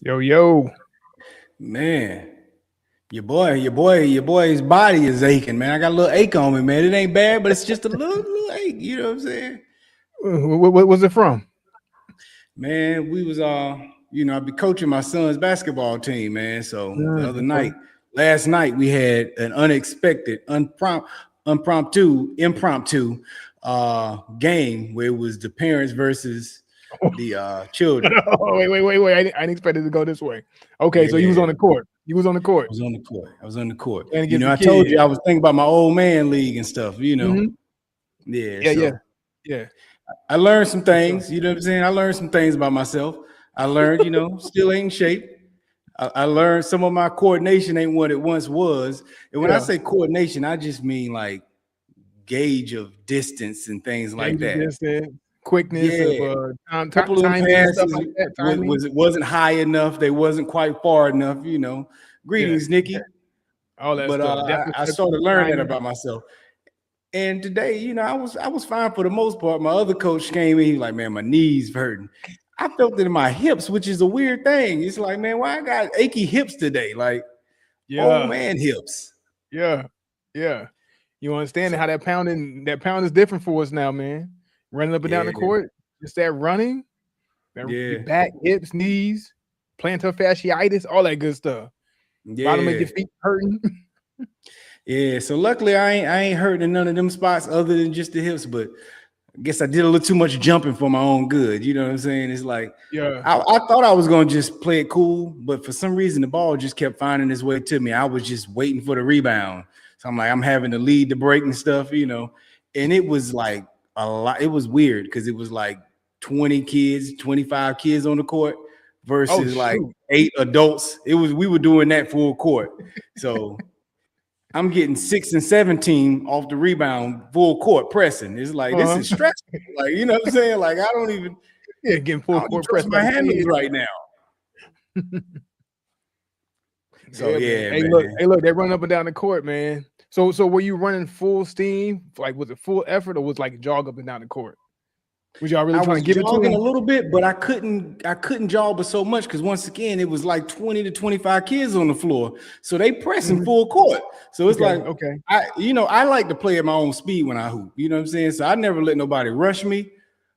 Yo, yo. Man, your boy's body is aching, man. I got a little ache on me, man. It ain't bad, but it's just a little ache. You know what I'm saying? What was it from? Man, we was I be coaching my son's basketball team, man. So the other Okay. last night, we had an unexpected, impromptu game where it was the parents versus the children. Oh, wait. I didn't expect it to go this way. Okay, so you was Yeah. on the court. You was on the I court. was on the court. I was on the court. Playing against the I told kid. you I was thinking about my old man league and stuff, Hmm. Yeah, Yeah. so Yeah. I learned some For sure. things, you know what I'm saying? I learned some things about myself. I learned, still ain't in shape. I learned some of my coordination ain't what it once was. And when I Yeah. say coordination, I just mean like gauge of distance and things like Gauge of that. distance, quickness of Yeah. A couple of them timing and stuff passes like that. Timing. wasn't high enough. They wasn't quite far enough, Yeah. Greetings, Yeah. Nikki. All that But stuff. Depth I perception, started learning that timing. about myself. And today, I was fine for the most part. My other coach came in, he was like, man, my knees hurting. I felt it in my hips, which is a weird thing. It's like, man, why I got achy hips today? Like old Yeah. man hips. Yeah. Yeah. You understand So how that pound is different for us now, man. Running up and down yeah, the court, just that running. Your yeah, back, hips, knees, plantar fasciitis, all that good stuff. Bottom of yeah, your feet hurting. yeah. So luckily I ain't hurting in none of them spots other than just the hips, but I guess I did a little too much jumping for my own good. You know what I'm saying? It's like Yeah. I thought I was gonna just play it cool, but for some reason the ball just kept finding its way to me. I was just waiting for the rebound. So I'm like, I'm having to lead the break and stuff. And it was like a lot, it was weird because it was like 20 kids, 25 kids on the court Oh versus like shoot. 8 adults. We were doing that full court. So I'm getting 6 and 17 off the rebound, full court pressing. It's like this Uh-huh. is stressful. Like, you know what I'm saying? Like, Yeah, getting I full don't even court trust press by my the handles kid. right now. So Yeah, man. yeah, Hey, look, man. they run up and down the court, man. So were you running full steam? Like, was it full effort or was it like jog up and down the court? Was y'all really I trying to was give it to jogging a him? little bit, but I couldn't jog but so much because once again, it was like 20 to 25 kids on the floor. So they pressing Mhm. full court. So it's Okay, like okay. I like to play at my own speed when I hoop. You know what I'm saying? So I never let nobody rush me,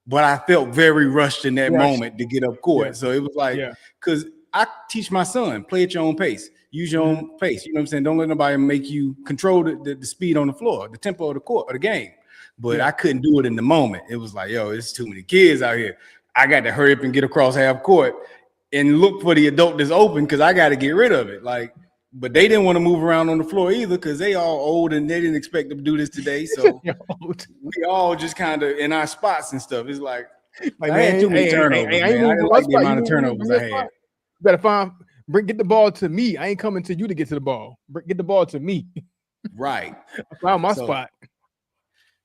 but I felt very rushed in that Rush. moment to get up Yeah, court. So it was like, yeah. because I teach my son, play at your own pace, use your Mhm. own pace. You know what I'm saying? Don't let nobody make you control the speed on the floor, the tempo of the court or the game. But Yeah. I couldn't do it in the moment. It was like, yo, it's too many kids out here. I got to hurry up and get across half court and look for the adult that's open because I got to get rid of it. Like, but they didn't want to move around on the floor either because they all old and they didn't expect to do this today. So Yo, we all just kind of in our spots and stuff. It's like like I had man, too many hey, turnovers, I ain't man. I moving didn't from my like the spot. You amount of moving from turnovers I your had. spot? You better get the ball to me. I ain't coming to you to get to the ball. Get the ball to me. Right. I found my So spot.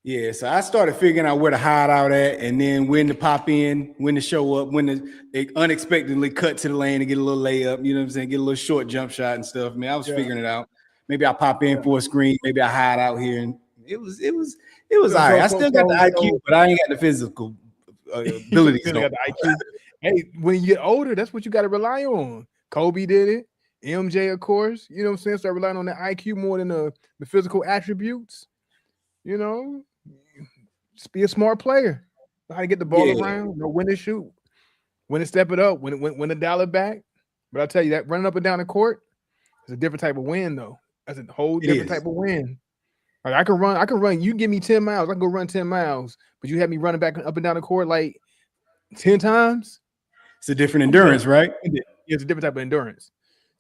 yeah, so I started figuring out where to hide out at, and then when to pop in, when to show up, when to unexpectedly cut to the lane and get a little layup. You know what I'm saying? Get a little short jump shot and stuff. I mean, I was Yeah, figuring it out. Maybe I pop in yeah. for a screen. Maybe I hide out here, and it was So all right. so I so still got the so IQ, so but I ain't got the physical you abilities still no. got the IQ. Hey, when you get older, that's what you got to rely on. Kobe did it. MJ, of course. You know what I'm saying? Start relying on the IQ more than the physical attributes. You know, just be a smart player. Know how to get the ball Yeah, around. Know when to shoot. When to step it up. When to dial it back. But I tell you that running up and down the court is a different type of win, though. That's a whole it different is. type of win. Like I can run. You give me 10 miles, I can go run 10 miles. But you have me running back up and down the court like 10 times. It's a different I'm done. endurance, right? It's a different type of endurance.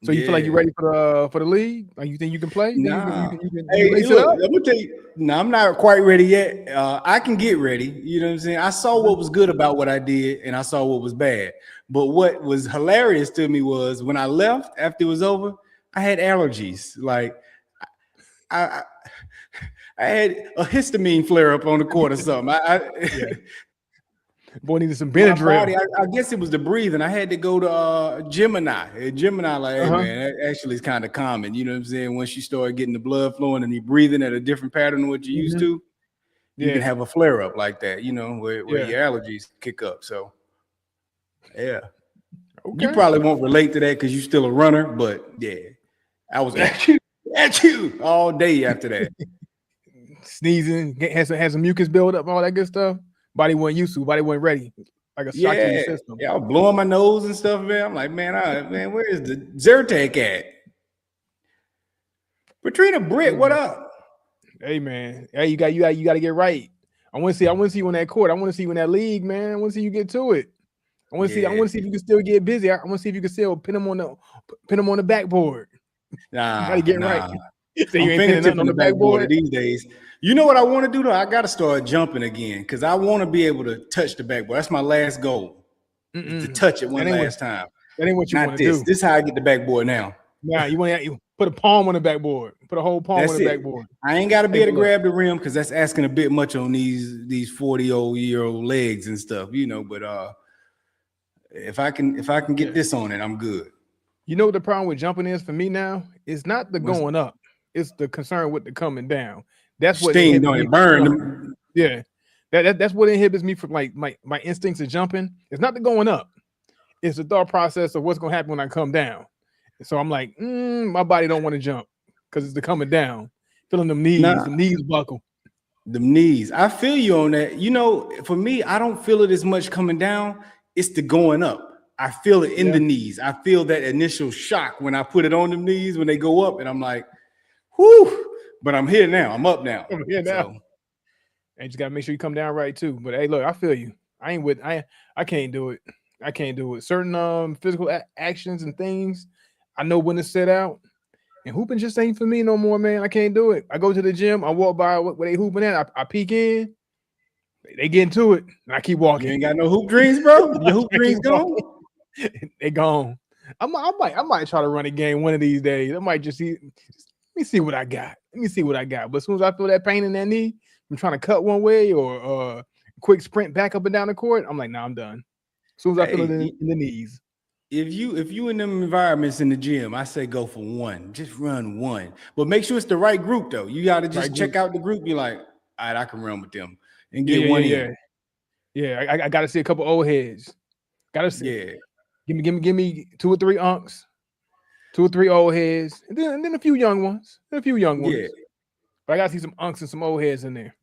So you feel like you're Yeah. ready for the league? Like you think you can play? You think you can you Nah. can you can, you can Hey, lace it look, up? I'm gonna tell you. No, I'm not quite ready yet. I can get ready. You know what I'm saying? I saw Mhm. what was good about what I did, and I saw what was bad. But what was hilarious to me was when I left after it was over, I had allergies. Like I, I had a histamine flare up on the court or something. Yeah. Boy needed some My Benadryl. body, I guess it was the breathing. I had to go to Gemini. Gemini, like, hey Uh-huh. man, that actually is kind of common. You know what I'm saying? Once you start getting the blood flowing and you're breathing at a different pattern than what you used Hmm. to, you can Yeah. have a flare up like that. Where Yeah. your allergies kick up. So yeah, You Okay. probably won't relate to that because you're still a runner, but yeah, I was at you all day after that. Sneezing, has some mucus build up, all that good stuff. Body wasn't used to. Body wasn't ready. Like a shock to your Yeah, system. yeah, I was blowing my nose and stuff, man. I'm like, man, where is the Zyrtec at? Katrina Britt, what up? Hey man, hey, you got to get right. I want to see you in that court. I want to see you in that league, man. I want to see you get to it. I want to Yeah. see if you can still get busy. I want to see if you can still pin them on the backboard. You got to get right. Nah. So you I'm ain't pinning nothing fingertipping on the the backboard backboard. these days. You know what I want to do though? I got to start jumping again because I want to be able to touch the backboard. That's my last goal, is to touch it one last time. That ain't what you want Not to this. do. This is how I get the backboard now. Nah, you want to put a palm on the backboard. Put a whole palm That's on the it. backboard. I ain't got to be Hey, able to look. grab the rim because that's asking a bit much on these 40-year-old legs and stuff, you know. But if I can get this on it, I'm good. You know what the problem with jumping is for me now? It's not the going up. It's the concern with the coming down. That's what Sting, inhibits don't me it from burn jumping. them? Yeah. That's what inhibits me from like my instincts of jumping. It's not the going up. It's the thought process of what's gonna happen when I come down. So I'm like, my body don't want to jump because it's the coming down. Feeling them knees buckle. Them knees. I feel you on that. You know, for me, I don't feel it as much coming down. It's the going up. I feel it in the knees. I feel that initial shock when I put it on them knees when they go up, and I'm like, whoo, but I'm here now. I'm up now. I'm here now. And you just gotta make sure you come down right too. But hey, look, I feel you. I can't do it. I can't do it. Certain physical actions and things, I know when to set out. And hooping just ain't for me no more, man. I can't do it. I go to the gym, I walk by where they hooping at, I peek in, they get into it, and I keep walking. You ain't got no hoop dreams, bro? Your hoop dreams gone? They gone. I might try to run a game one of these days. I might let me see what I got. Let me see what I got. But as soon as I feel that pain in that knee, I'm trying to cut one way or quick sprint back up and down the court, I'm like, nah, I'm done. As soon as I feel it in the knees. If you in them environments in the gym, I say go for one. Just run one. But make sure it's the right group though. You got to just check out the group. Be like, all right, I can run with them and get one in. Yeah, I got to see a couple old heads. Got to see. Yeah. Give me 2 or 3 unks, 2 or 3 old heads, and then a few young ones. Yeah. But I got to see some unks and some old heads in there.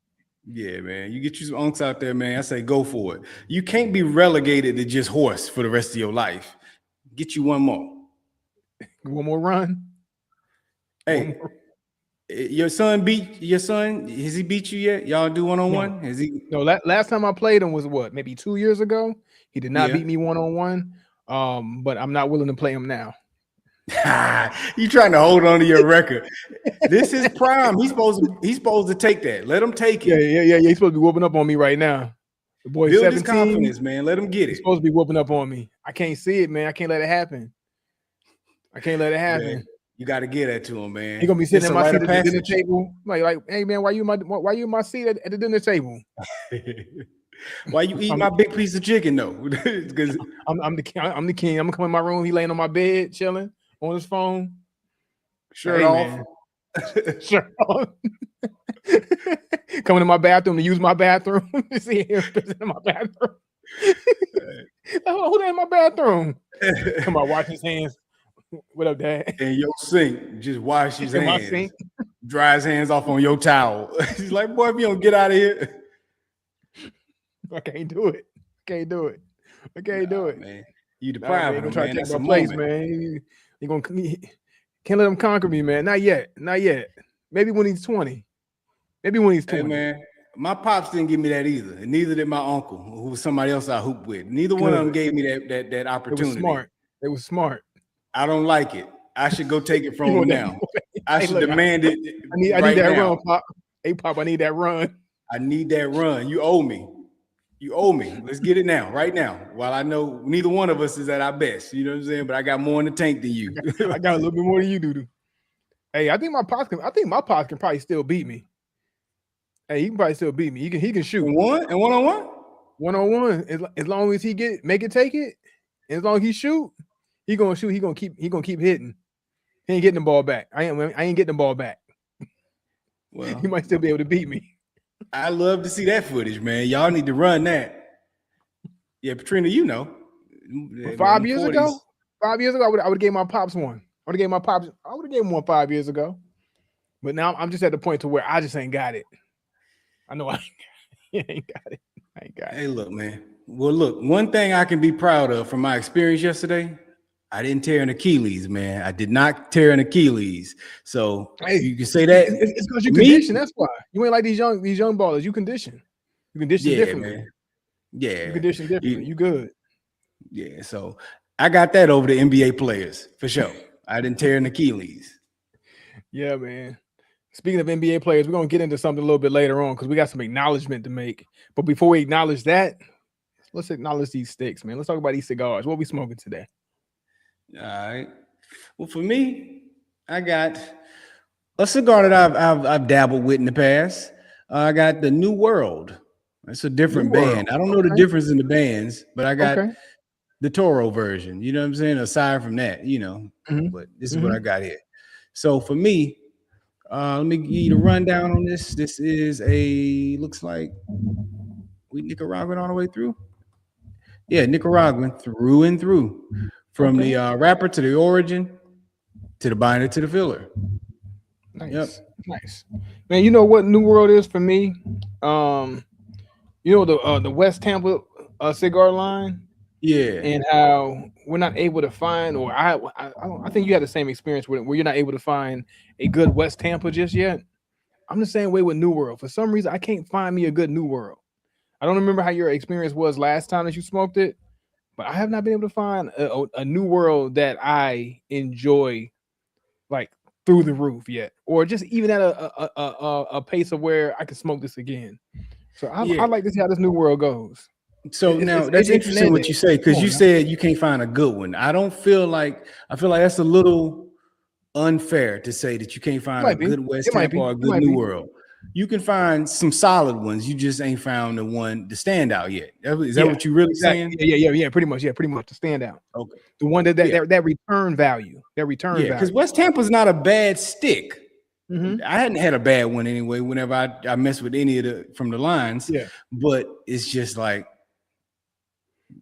Yeah, man. You get you some unks out there, man. I say go for it. You can't be relegated to just horse for the rest of your life. Get you one more. One more run. Hey, your son? Has he beat you yet? Y'all do one-on-one? Has he? No, last time I played him was what, maybe 2 years ago. He did not beat me one-on-one. But I'm not willing to play him now. You trying to hold on to your record. This is prime. He's supposed to take that. Let him take it. Yeah. He's supposed to be whooping up on me right now. The boy's build 17. His confidence, man. Let him get it. He's supposed to be whooping up on me. I can't see it, man. I can't let it happen. Man, you got to get that to him, man. He's gonna be sitting in my seat at the dinner table. Like, hey man, why you in my seat at the dinner table? Why you eat my big piece of chicken though? Because I'm the king. I'm gonna come in my room. He laying on my bed, chilling on his phone, shirt off. Shirt off. Coming to my bathroom to use my bathroom. See him in my bathroom. Who that in my bathroom? Come on, wash his hands. What up, Dad? And your sink, just wash his hands. Dry his hands off on your towel. He's like, boy, if you don't get out of here. I can't do it. I can't do it. Man. You deprived him, try man. to take my place, man. Can't let him conquer me, man. Not yet. Maybe when he's 20. Hey, man, my pops didn't give me that either, and neither did my uncle, who was somebody else I hooped with. Neither one of them gave me that opportunity. They was smart. I don't like it. I should go take it from him now. I should demand it. I need that run, Pop. Hey, Pop, I need that run. I need that run. You owe me. Let's get it now, right now. While I know neither one of us is at our best, you know what I'm saying? But I got more in the tank than you. I got a little bit more than you do. Hey, I think my pops can probably still beat me. Hey, he can probably still beat me. He can shoot. One-on-one? One-on-one. As long as he make it, take it. As long as he shoot, he gonna shoot. He gonna keep hitting. He ain't getting the ball back. I ain't getting the ball back. Well, he might still be able to beat me. I love to see that footage, man. Y'all need to run that. Yeah, Katrina, you know. But Man, 5 them years 40s. ago, 5 years ago, I would have gave my pops one. I would have gave my pops. I would have gave him one 5 years ago. But now I'm just at the point to where I just ain't got it. I know I ain't got it. I ain't got it. Hey, look, man. Well, look, one thing I can be proud of from my experience yesterday, I didn't tear an Achilles, man. I did not tear an Achilles. So Hey, you can say that it's because you me. condition. That's why you ain't like these young ballers. You condition. You condition Yeah, differently. man. You Yeah. condition differently. You good. Yeah. So I got that over the NBA players for sure. I didn't tear an Achilles. Yeah, man. Speaking of NBA players, we're gonna get into something a little bit later on because we got some acknowledgement to make. But before we acknowledge that, let's acknowledge these sticks, man. Let's talk about these cigars. What we smoking today? All right. Well, for me, I got a cigar that I've dabbled with in the past. I got the New World. It's a New different World. band. I don't know the Okay. difference in the bands, but I got Okay. the Toro version. You know what I'm saying? Aside from that, Mm-hmm. but this is what I got here. So for me, let me give you the rundown on this. This is looks like we Nicaraguan all the way through. Yeah, Nicaraguan through and through. From Okay. the wrapper to the origin to the binder to the filler. Nice. Yep. Nice. Man, you know what New World is for me? You know the West Tampa cigar line Yeah. and how we're not able to find, or I think you had the same experience with it, where you're not able to find a good West Tampa just yet. I'm the same way with New World. For some reason, I can't find me a good New World. I don't remember how your experience was last time that you smoked it, but I have not been able to find a New World that I enjoy like through the roof yet, or just even at a pace of where I can smoke this again. So I Yeah. like to see how this New World goes. So now that's AJ interesting what Fernandez. you say, Come because you on now. said you can't find a good one. I feel like that's a little unfair to say that you can't It find a might be. good West It might Tampa be. or a It good might New be. World. You can find some solid ones. You just ain't found the one to stand out yet. Is that Yeah, what you really exactly. saying? Yeah. Pretty much. Yeah, pretty much. The standout. Okay. The one Yeah. that return value. That return Yeah. Because value. West Tampa's not a bad stick. Mm-hmm. I hadn't had a bad one anyway, whenever I mess with any of the lines, Yeah. but it's just like,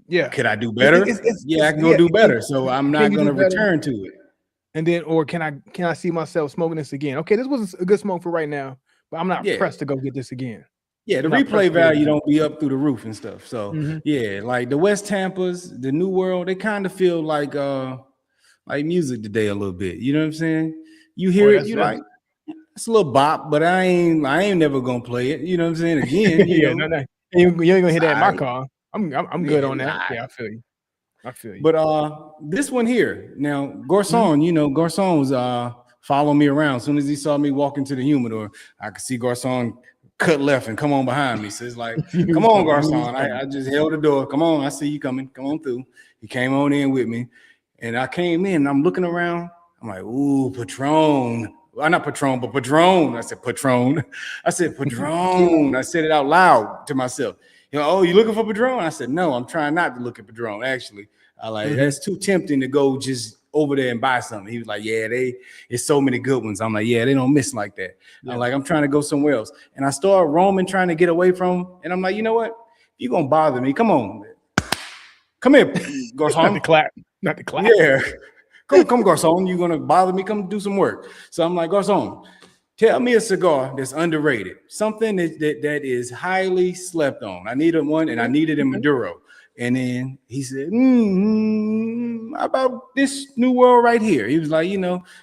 Yeah. could I do better? Yeah, I can go Yeah. do better. So I'm Can not you going do to better? return to it. And then, or can I see myself smoking this again? Okay, this was a good smoke for right now, but I'm not Yeah. pressed to go get this again. Yeah, the I'm not pressed replay to get it value again. don't be up through the roof and stuff. So Mm-hmm. yeah, like the West Tampas, the New World, they kind of feel like music today a little bit. You know what I'm saying? You Oh, hear it, you like it's a little bop, but I ain't never gonna play it. You know what I'm saying? Again, yeah, no. You ain't gonna hear that in my I car. I'm yeah, good it on was that. all right. Yeah, I feel you. I feel you. But this one here, now Mhm. Garcon, Garcon was following me around. As soon as he saw me walk into the humidor, I could see Garcon cut left and come on behind me. So it's like, You knew he come was on, coming. You knew he was Garcon. coming. I just held the door. Come on, I see you coming. Come on through. He came on in with me. And I came in and I'm looking around. I'm like, ooh, Patron. Well, not Patron, but Padron. I said Patron. I said Padron. I said it out loud to myself. Oh, you looking for Padron? I said, no, I'm trying not to look at Padron. Actually, I like that's too tempting to go just over there and buy something. He was like, yeah, it's so many good ones. I'm like, yeah, they don't miss like that. Yeah. I'm trying to go somewhere else. And I started roaming, trying to get away from him. And I'm like, you know what? If you're gonna bother me, come on. Come here, Garcon. Not the clap. Not the clap. Yeah. Come, Garcon. You're gonna bother me. Come do some work. So I'm like, Garcon, tell me a cigar that's underrated, something that is highly slept on. I needed one, and I needed in Maduro. And then he said, how about this New World right here? He was like,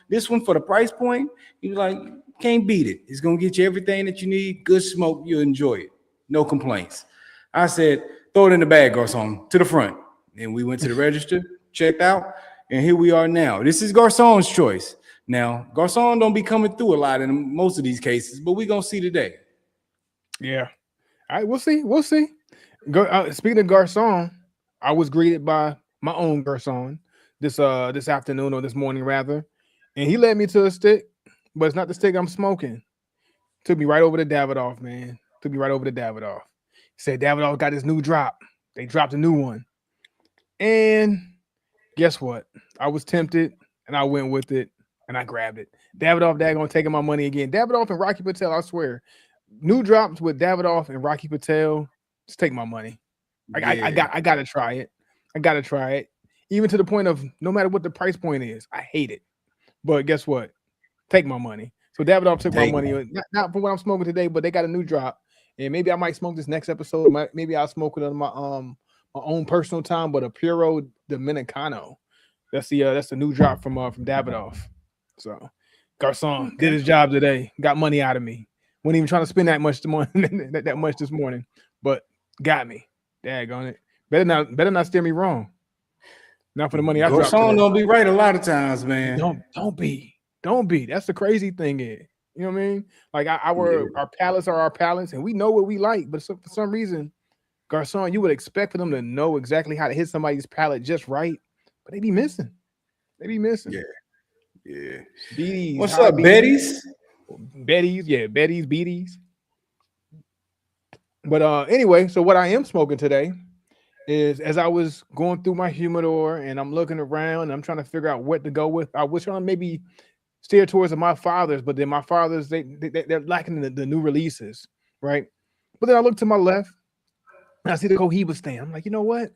this one for the price point. He was like, can't beat it. It's gonna get you everything that you need. Good smoke. You'll enjoy it. No complaints. I said, throw it in the bag, Garcon, to the front. And we went to the register, checked out, and here we are now. This is Garcon's choice. Now, Garcon don't be coming through a lot in most of these cases, but we're gonna see today. Yeah. All right, we'll see. We'll see. Speaking of Garcon, I was greeted by my own Garcon this afternoon, or this morning rather, and he led me to a stick, but it's not the stick I'm smoking. Took me right over to Davidoff, man. Took me right over to Davidoff. Said Davidoff got his new drop. They dropped a new one. And guess what? I was tempted and I went with it and I grabbed it. Davidoff, daggone taking my money again. Davidoff and Rocky Patel, I swear. New drops with Davidoff and Rocky Patel, just take my money. I gotta try it. I gotta try it. Even to the point of no matter what the price point is, I hate it. But guess what? Take my money. So Davidoff took my Take money, not for what I'm smoking today, but they got a new drop, and maybe I might smoke this next episode. Maybe I'll smoke it on my own personal time. But a Puro Dominicano, that's the new drop from Davidoff. So Garcon did okay. his job today, got money out of me. Wasn't even trying to spend that much that much this morning, but got me. Daggone it. Better not steer me wrong. Not for the money I dropped Garcon today. don't be right a lot of times, man. Don't be. That's the crazy thing is. You know what I mean? Like Yeah. our palates are our palates, and we know what we like. But for some reason, Garcon, you would expect for them to know exactly how to hit somebody's palate just right, but they be missing. They be missing. Yeah. Yeah. BDs, What's high up, BDs, Betty's? Betty's, yeah, Betty's, BDs. But anyway, so what I am smoking today is as I was going through my humidor and I'm looking around and I'm trying to figure out what to go with. I was trying to maybe steer towards my father's, but then my father's they're lacking the new releases, right? But then I look to my left and I see the Cohiba stand. I'm like, you know what?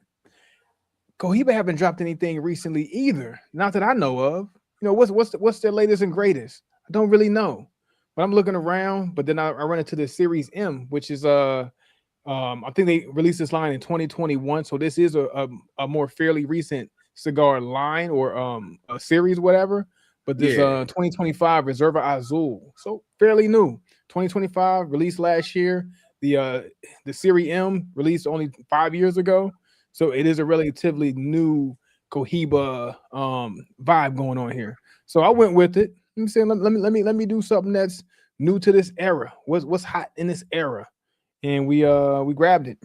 Cohiba haven't dropped anything recently either, not that I know of. You know, what's their latest and greatest? I don't really know. But I'm looking around, but then I run into the Series M, which is I think they released this line in 2021, so this is a more fairly recent cigar line or a series, whatever. But this Yeah. 2025 Reserva Azul, so fairly new. 2025 released last year. The Series M released only 5 years ago, so it is a relatively new Cohiba vibe going on here. So I went with it. I'm saying let me do something that's new to this era. What's hot in this era? And we grabbed it.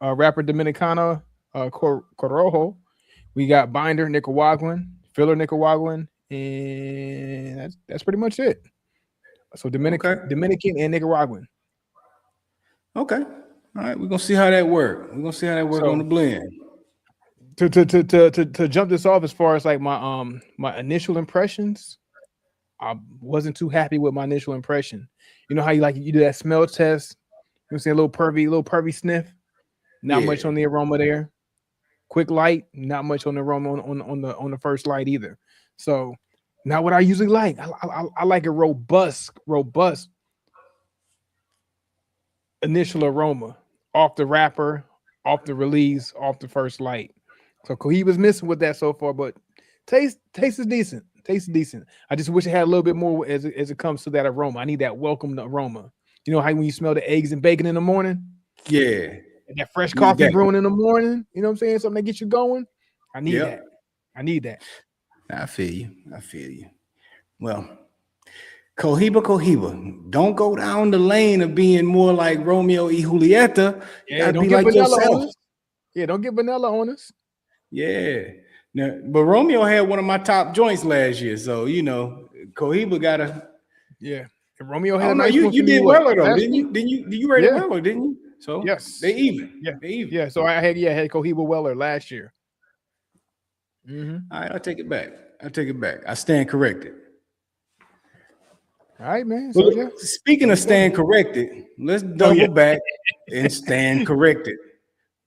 Rapper Dominicana, Corojo. We got Binder Nicaraguan, Filler Nicaraguan, and that's pretty much it. So Okay. Dominican and Nicaraguan. Okay. All right. We're gonna see how that work. We're gonna see how that work on So the blend. to jump this off as far as like my initial impressions, I wasn't too happy with my initial impression. You know how you do that smell test. You see a little pervy sniff. Not Yeah. much on the aroma there. Quick light, not much on the aroma on the first light either. So not what I usually like. I like a robust initial aroma off the wrapper, off the release, off the first light. So Cohiba's missing with that so far, but taste is decent. Taste is decent. I just wish it had a little bit more as it comes to that aroma. I need that welcome aroma. You know how when you smell the eggs and bacon in the morning? Yeah. And that fresh Need coffee that. brewing in the morning, you know what I'm saying? Something that gets you going. I need that. Yep. I need that. I feel you. I feel you. Well, Cohiba. Don't go down the lane of being more like Romeo y Julieta. You Yeah, gotta don't be get like vanilla yourself. on us. Yeah, don't get vanilla on us. Yeah. Now, but Romeo had one of my top joints last year. So, Cohiba gotta. Yeah. And Romeo I had a don't know. nice one for You me. did What? well though, Last didn't week? you? You rated Yeah. well, didn't you? So they Yes. even. Yeah. They even. Yeah. So I had Cohiba Weller last year. All right, I'll take it back. I stand corrected. All right, man. Well, So yeah. look, speaking of stand corrected, let's Oh yeah. double back and stand corrected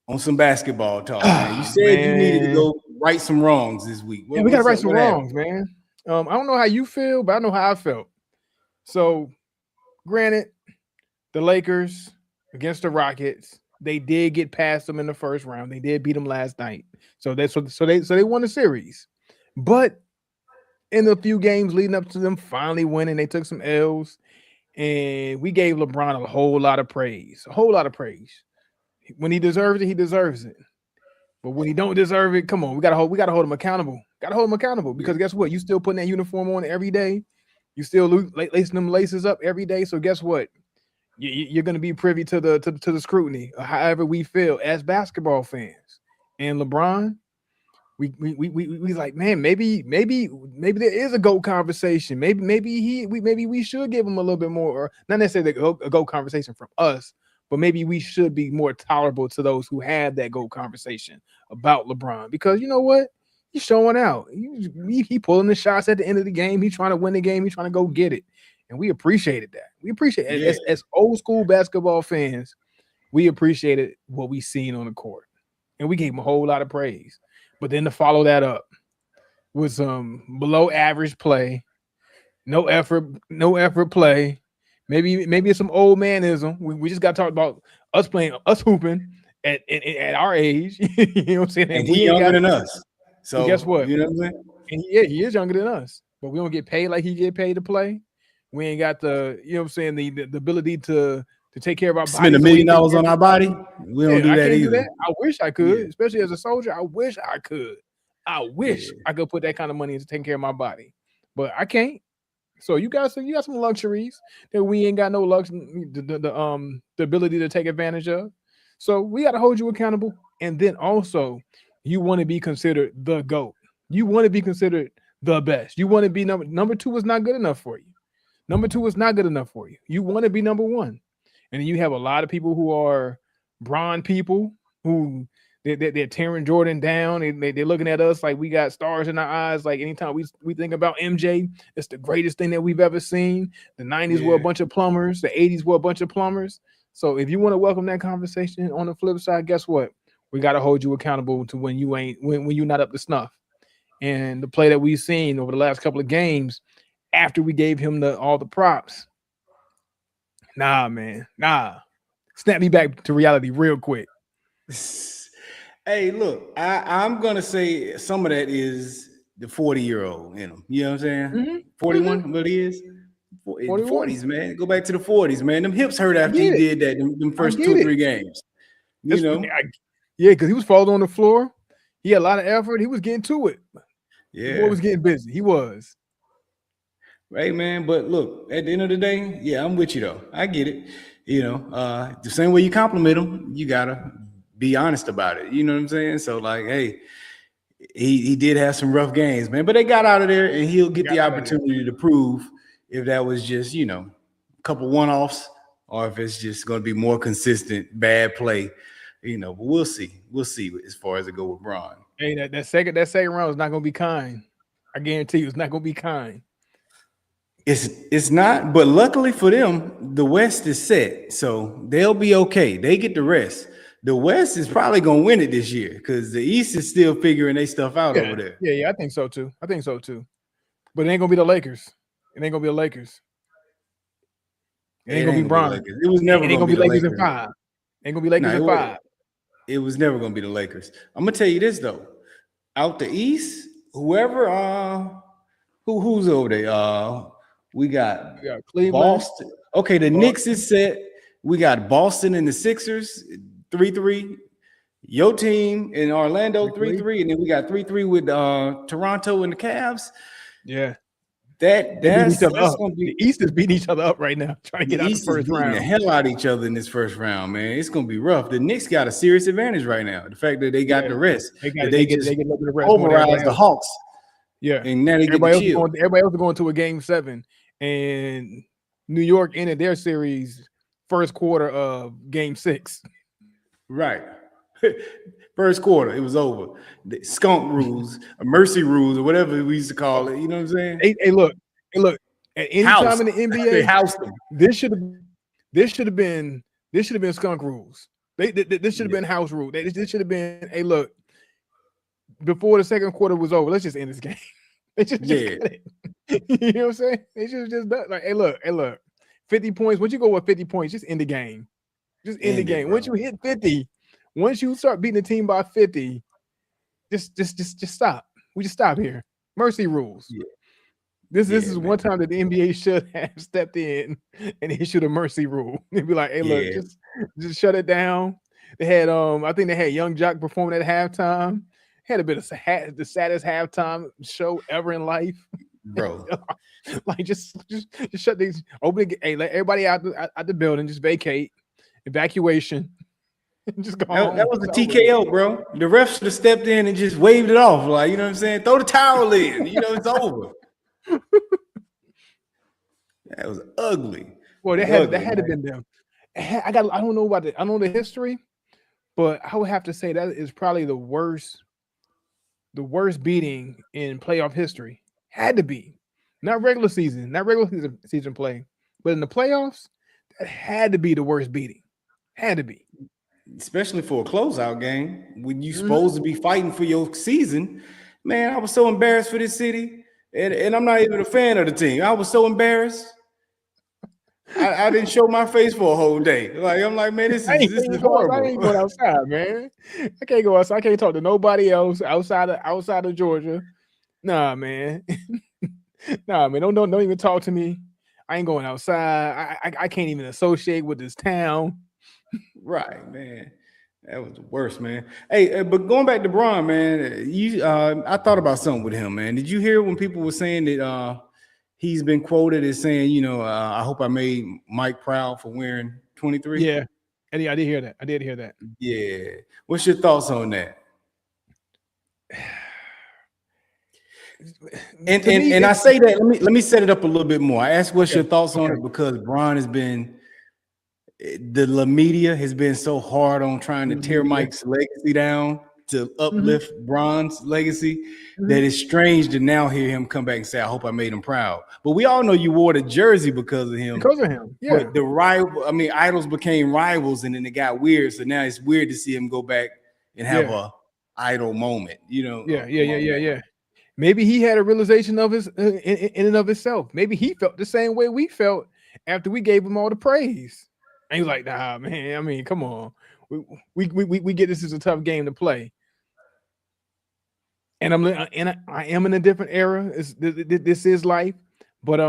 on some basketball talk, man. You Ah, said you needed to man. go right some wrongs this week. Yeah, we gotta What's right up? some What happened? wrongs, man. I don't know how you feel, but I know how I felt. So granted, the Lakers against the Rockets, they did get past them in the first round. They did beat them last night. So they won the series. But in the few games leading up to them finally winning, they took some L's. And we gave LeBron a whole lot of praise. A whole lot of praise. When he deserves it, he deserves it. But when he don't deserve it, come on, we gotta hold him accountable. Gotta hold him accountable Yeah. because guess what? You still putting that uniform on every day. You still lacing them laces up every day. So guess what? You're going to be privy to the scrutiny, however we feel as basketball fans. And LeBron, we like, man, maybe there is a GOAT conversation. Maybe we should give him a little bit more, or not necessarily a GOAT conversation from us, but maybe we should be more tolerable to those who have that GOAT conversation about LeBron. Because you know what? He's showing out. He pulling the shots at the end of the game. He's trying to win the game. He's trying to go get it. And we appreciated that. We appreciate it. Yeah. As old school basketball fans, we appreciated what we seen on the court. And we gave him a whole lot of praise. But then to follow that up with some below average play, no effort play. Maybe it's some old manism. We just got to talk about us playing, us hooping at our age. You know what I'm saying? And And he we ain't younger got. than us. But guess So what? you know what I'm saying? And yeah, he is younger than us, but we don't get paid like he get paid to play. We ain't got the, you know what I'm saying, the ability to take care of our Spend bodies $1 the way he million take care of on his our body. body. We don't Yeah, do I that can't do either. that. I wish I Yeah. could, especially as a soldier. I wish I could. I wish Yeah. I could put that kind of money into taking care of my body, but I can't. So you got some luxuries that we ain't got no the ability to take advantage of. So we got to hold you accountable, and then also you want to be considered the GOAT. You want to be considered the best. You want to be number two is not good enough for you. Number two is not good enough for you. You want to be number one, and then you have a lot of people who are Bron people who they're tearing Jordan down, and they're looking at us like we got stars in our eyes. Like anytime we think about MJ, it's the greatest thing that we've ever seen. The 90s were a Yeah. bunch of plumbers, the 80s were a bunch of plumbers. So if you want to welcome that conversation on the flip side, guess what? We got to hold you accountable to when you ain't when you're not up to snuff. And the play that we've seen over the last couple of games, after we gave him all the props, nah, man, nah. Snap me back to reality real quick. Hey, look, I'm gonna say some of that is the 40-year-old in him. You know what I'm saying? Mm-hmm. Mm-hmm. 41, what he is? The 41. 40s, man. Go back to the 40s, man. Them hips hurt I after he get it. did that, them I first two get or it. three games. You It's, know? yeah, because he was falling on the floor. He had a lot of effort. He was getting to it. The boy Yeah. was getting busy. He was. Right, man. But look, at the end of the day, yeah, I'm with you though. I get it. You know, the same way you compliment him, you gotta be honest about it. You know what I'm saying? So, like, hey, he did have some rough games, man. But they got out of there, and he'll He get got the out of there. opportunity to prove if that was just, a couple one-offs, or if it's just going to be more consistent bad play. But we'll see. We'll see as far as it go with Braun. Hey, that second round is not gonna be kind. I guarantee you, it's not gonna be kind. It's not, but luckily for them, the West is set, so they'll be okay. They get the rest. The West is probably gonna win it this year because the East is still figuring their stuff out Yeah, over there. yeah, yeah. I think so too. I think so too. But it ain't gonna be the Lakers. It ain't gonna be the Lakers. It ain't It gonna be ain't gonna be the Bron. Lakers. It was It never ain't gonna gonna be be the Lakers in Lakers. 5. Ain't gonna be No, Lakers in 5. it was never gonna be the Lakers. I'm gonna tell you this though. Out the East, whoever who's over there? We got We got Cleveland. Boston. Okay, the Knicks Boston. is set. We got Boston and the Sixers 3-3. Your team in Orlando 3-3. 3-3, and then we got 3-3 with Toronto and the Cavs. Yeah. That They beat each other that's up. gonna The be East is beating each other up right now, trying to the get out the East is first beating the round. hell out of each other in this first round, man. It's gonna be rough. The Knicks got a serious advantage right now. The fact that they got Yeah. the rest, They got that it. They they get just they get a little bit of rest more than pulverized everybody the else. Hawks, Yeah. and now they get to chill. Everybody else is going to a game 7. And New York ended their series first quarter of game 6. Right. First quarter, it was over. The skunk rules, mercy rules, or whatever we used to call it. You know what I'm saying? Hey, look. At any House. time in the They NBA, housed them. this should have this should have been skunk rules. This should have Yeah. been house rule. This should have been, hey, look, before the second quarter was over, let's just end this game. They should just Yeah. cut it. You know what I'm saying? They should have just done like, hey, look, 50 points. Once you go with 50 points, just end the game. Just end the End it, game. bro. Once you hit 50, once you start beating the team by 50, just stop. We just stop here. Mercy rules. Yeah. This Yeah, is man. one time that the NBA should have stepped in and issued a mercy rule. They'd be like, hey, look, Yeah. just shut it down. They had I think they had Young Jock performing at halftime. Had a bit of the saddest halftime show ever in life. Bro. Like just shut these open. Hey, let everybody out the building. Just vacate, evacuation. Just go home. That was the It's over with. TKO, bro. The ref should have stepped in and just waved it off. Like, you know what I'm saying? Throw the towel in. It's over. That was ugly. Well, It was that ugly, had to man. been them. I don't know about I don't know the history, but I would have to say that is probably the worst beating in playoff history. Had to be. Not regular season play, but in the playoffs, that had to be the worst beating. Had to be. especially for a closeout game when you Mhm. supposed to be fighting for your season. Man, I was so embarrassed for this city, and I'm not even a fan of the team. I was so embarrassed. I didn't show my face for a whole day. Like I'm like, man, this I is ain't, this is can't go outside. I horrible. ain't going outside, man. I can't go outside. I can't talk to nobody else outside of Georgia. Nah, man. Nah, man. Don't even talk to me. I ain't going outside. I can't even associate with this town. Right, man. That was the worst, man. Hey, but going back to Braun, man, I thought about something with him, man. Did you hear when people were saying that he's been quoted as saying, I hope I made Mike proud for wearing 23? Yeah, I did hear that. I did hear that. Yeah. What's your thoughts on that? And To and me, and I say that let me set it up a little bit more. I asked what's okay, your thoughts on okay. it because Braun has been the La media has been so hard on trying to The tear media. Mike's legacy down to Mhm, uplift Braun's legacy mhm. that it's strange to now hear him come back and say, I hope I made him proud. But we all know you wore the jersey because of him. Because of him. Yeah, But idols became rivals and then it got weird. So now it's weird to see him go back and have yeah, a idol moment, among that. yeah. Maybe he had a realization of his in and of himself. Maybe he felt the same way we felt after we gave him all the praise. And he was like, "Nah, man. I mean, come on. We get this is a tough game to play." And I am in a different era. This is life, but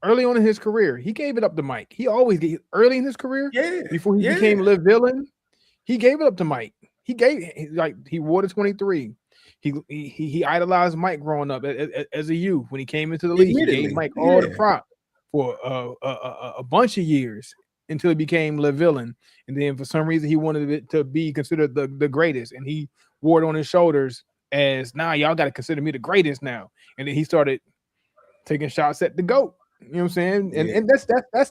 early on in his career, he gave it up to Mike. He always gave early in his career Yeah, before he yeah. became Live Villain. He gave it up to Mike. He wore the 23. He idolized Mike growing up as a youth. When he came into the league, he gave Admittedly. Mike all the Yeah. prop for a bunch of years until he became Le Villain. And then for some reason he wanted it to be considered the greatest. And he wore it on his shoulders as now y'all got to consider me the greatest now. And then he started taking shots at the GOAT. You know what I'm saying? And Yeah.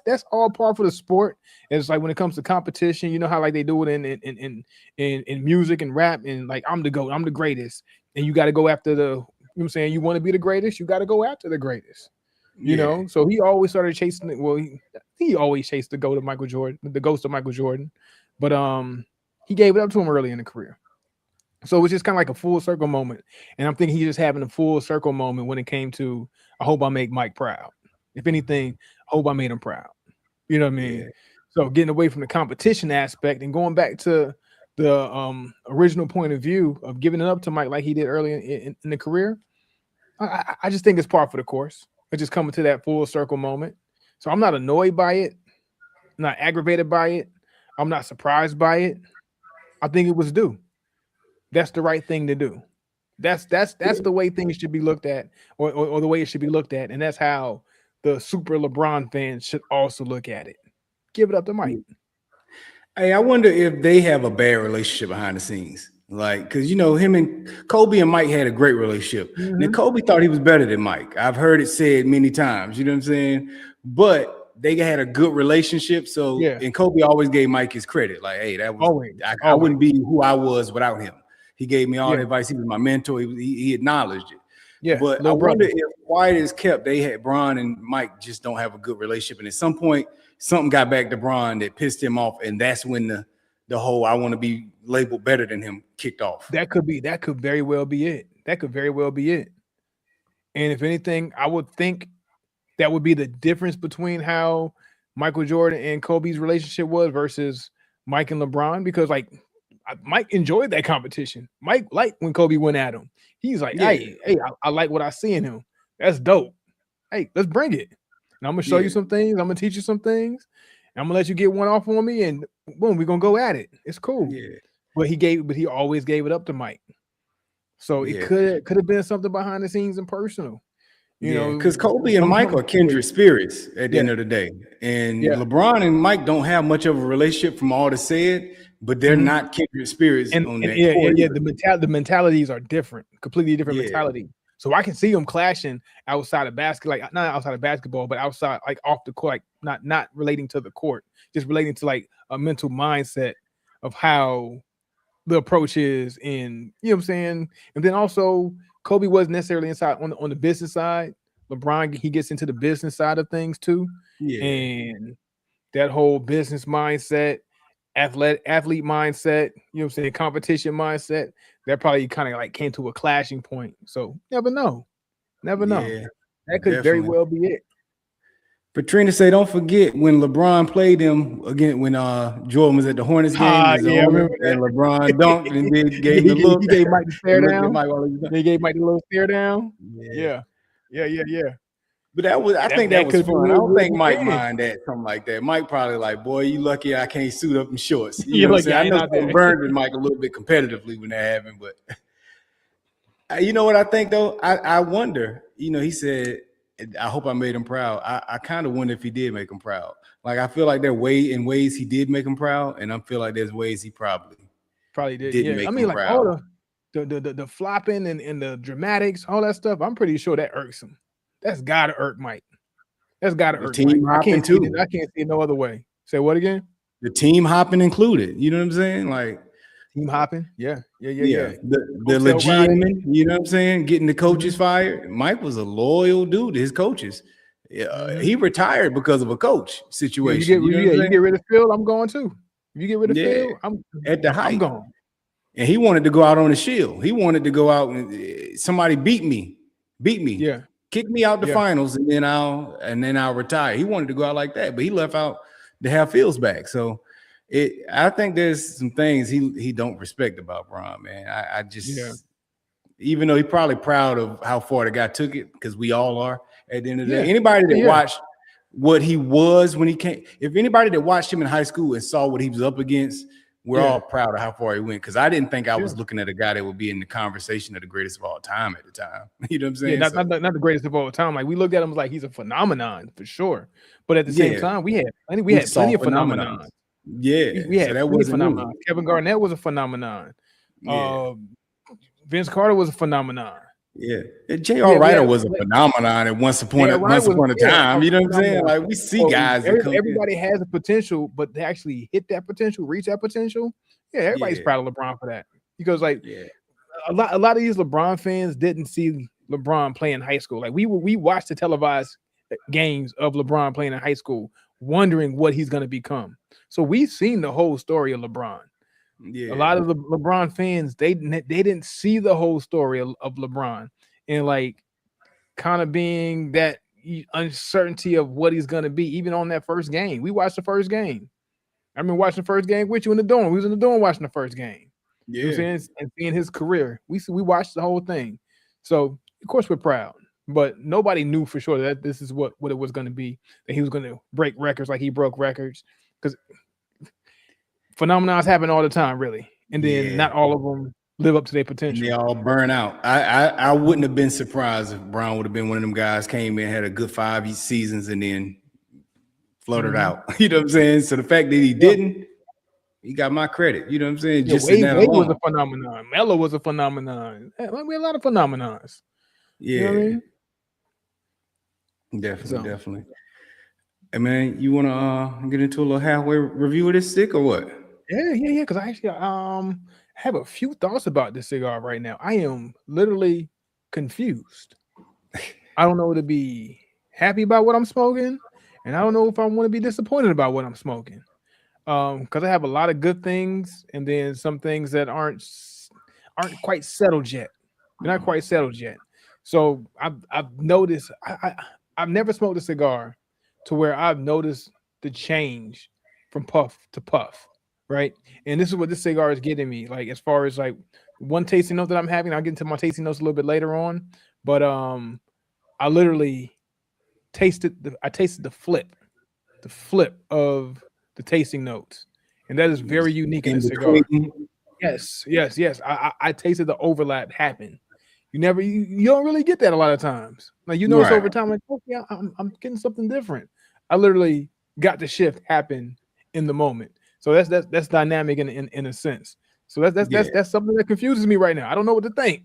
that's all part for the sport. And it's like when it comes to competition, you know how like they do it in music and rap, and like I'm the GOAT, I'm the greatest. And you got to go after you know what I'm saying? You want to be the greatest, you got to go after the greatest. You Yeah. know, so he always started chasing it. Well, he always chased the GOAT of Michael Jordan, the ghost of Michael Jordan. But he gave it up to him early in the career. So it's just kind of like a full circle moment. And I'm thinking he's just having a full circle moment when it came to, I hope I make Mike proud. If anything, I hope I made him proud. You know what I mean? Yeah. So getting away from the competition aspect and going back to the original point of view of giving it up to Mike like he did early in the career, I just think it's par for the course. It's just coming to that full circle moment. So I'm not annoyed by it, not aggravated by it. I'm not surprised by it. I think it was due. That's the right thing to do. That's the way things should be looked at, or the way it should be looked at, and that's how the super LeBron fans should also look at it. Give it up to Mike. Hey, I wonder if they have a bad relationship behind the scenes. Like, because him and Kobe and Mike had a great relationship. Now, Mhm. Kobe thought he was better than Mike. I've heard it said many times, you know what I'm saying? But they had a good relationship. So, Yeah, and Kobe always gave Mike his credit. Like, hey, always, I always. wouldn't be who I was without him. He gave me all the Yeah, advice. He was my mentor. He acknowledged it. yeah, But I little wonder brother. if quiet is kept, they had Bron and Mike just don't have a good relationship. And at some point, something got back to Bron that pissed him off. And that's when the whole I want to be labeled better than him kicked off. That could very well be it. That could very well be it. And if anything, I would think that would be the difference between how Michael Jordan and Kobe's relationship was versus Mike and LeBron, because like Mike enjoyed that competition. Mike liked when Kobe went at him. He's like, Yeah, I like what I see in him. That's dope. Hey, let's bring it. And I'm gonna show you yeah, some things. I'm gonna teach you some things. I'm gonna let you get one off on me, and boom, we're gonna go at it. It's cool. yeah, But he always gave it up to Mike. So it yeah. could have been something behind the scenes and personal. You Yeah, because know, Kobe and Mike are yeah, kindred spirits at the yeah, end of the day. And yeah. LeBron and Mike don't have much of a relationship from all the said, but they're Mhm. not kindred spirits on And that yeah, court yeah. either. The mentalities are different, completely different Yeah, mentality. So I can see them clashing outside of basketball, like not outside of basketball, but outside, like off the court, like not relating to the court, just relating to like a mental mindset of how the approach is in, you know what I'm saying? And then also Kobe wasn't necessarily inside on the business side. LeBron, he gets into the business side of things too. yeah, And that whole business mindset athlete mindset, you know what I'm saying, competition mindset, that probably kind of like came to a clashing point. So never know. Never know. Yeah, That could very definitely. well be it. Patrina say, don't forget when LeBron played them again when Jordan was at the Hornets game as the Yeah, I owner, remember and that. LeBron dunked and then gave him the He look gave Mike the stare and looked at down. Mike while he was done. They gave Mike the little stare down. Yeah. Yeah. Yeah. But I think that That was could be fun. I real, don't real think Mike big. mind that, something like that. Mike probably like, boy, you lucky I can't suit up in shorts. You You're know what I'm like, saying? yeah, I I ain't know out there. something burned with Mike a little bit competitively when that happened, but you know what I think though? I wonder, he said, I hope I made him proud. I kind of wonder if he did make him proud. Like, I feel like there in ways he did make him proud, and I feel like there's ways he probably Didn't. didn't Yeah. I make mean, him like all proud. the flopping and the dramatics, all that stuff, I'm pretty sure that irks him. That's gotta irk Mike. That's gotta The irk Mike. team hopping too. I can't see it no other way. Say what again? The team hopping included. You know what I'm saying? Like, Team hopping. Yeah. yeah, the Hotel riding. legitimate, you know what I'm saying? Getting the coaches Mhm. fired. Mike was a loyal dude to his coaches. Mhm. He retired because of a coach Yeah, situation. You know what I'm you get saying? rid of Phil, I'm going too. If you get rid of Yeah, Phil, at the I'm height. gone. And he wanted to go out on the shield. He wanted to go out and somebody beat me, Yeah. kick me out the Yeah. finals, and then I'll retire. He wanted to go out like that, but he left out to have Fields back. So I think there's some things he don't respect about Bron, man. I Yeah. just, even though he's probably proud of how far the guy took it, because we all are at the end of the Yeah. day. Anybody that Yeah. watched what he was when he came, if anybody that watched him in high school and saw what he was up against, we're all proud of how far he went. Because I didn't think I was looking at a guy that would be in the conversation of the greatest of all time at the time. You know what I'm saying? Yeah, not the greatest of all time. Like we looked at him like he's a phenomenon for sure. But at the same time, we had plenty saw of phenomenons. phenomenons. Yeah, We so had that plenty of wasn't phenomenons. new. Kevin Garnett was a phenomenon. Yeah. Vince Carter was a phenomenon. Yeah, J.R. Ryder was a phenomenon at once upon a time. You know what I'm saying? Like, we see guys that come everybody has a potential, but to actually hit that potential, reach that potential, everybody's proud of LeBron for that. Because like a lot of these LeBron fans didn't see LeBron play in high school. Like we watched the televised games of LeBron playing in high school, wondering what he's going to become. So we've seen the whole story of LeBron. Yeah. A lot of the LeBron fans, they didn't see the whole story of LeBron, and like kind of being that uncertainty of what he's going to be. Even on that first game, we watched the first game. I remember watching the first game with you in the dorm. We was in the dorm watching the first game. Yeah. You know what I'm saying? And seeing his career. We watched the whole thing. So of course we're proud. But nobody knew for sure that this is what it was going to be, that he was going to break records like he broke records. Because phenomenons happen all the time, really. And then not all of them live up to their potential. And they all burn out. I wouldn't have been surprised if Brown would have been one of them guys, came in, had a good 5 seasons, and then fluttered out. You know what I'm saying? So the fact that he didn't, he got my credit. You know what I'm saying? Just in that Wade alone. was a phenomenon. Melo was a phenomenon. We had a lot of phenomenons. Yeah. You know what I mean? Definitely. Hey man, you want to get into a little halfway review of this stick or what? Yeah. Because I actually have a few thoughts about this cigar right now. I am literally confused. I don't know to be happy about what I'm smoking, and I don't know if I want to be disappointed about what I'm smoking. Because I have a lot of good things, and then some things that aren't quite settled yet. They're not quite settled yet. So I've noticed I've never smoked a cigar to where I've noticed the change from puff to puff, right? And this is what this cigar is getting me. Like as far as like one tasting note that I'm having, I'll get into my tasting notes a little bit later on. But I literally tasted the flip of the tasting notes, and that is very unique in a cigar. Yes. I tasted the overlap happen. You don't really get that a lot of times. Like you notice over time, like, okay, I'm getting something different. I literally got the shift happen in the moment. So that's dynamic in a sense. So that's something that confuses me right now. I don't know what to think.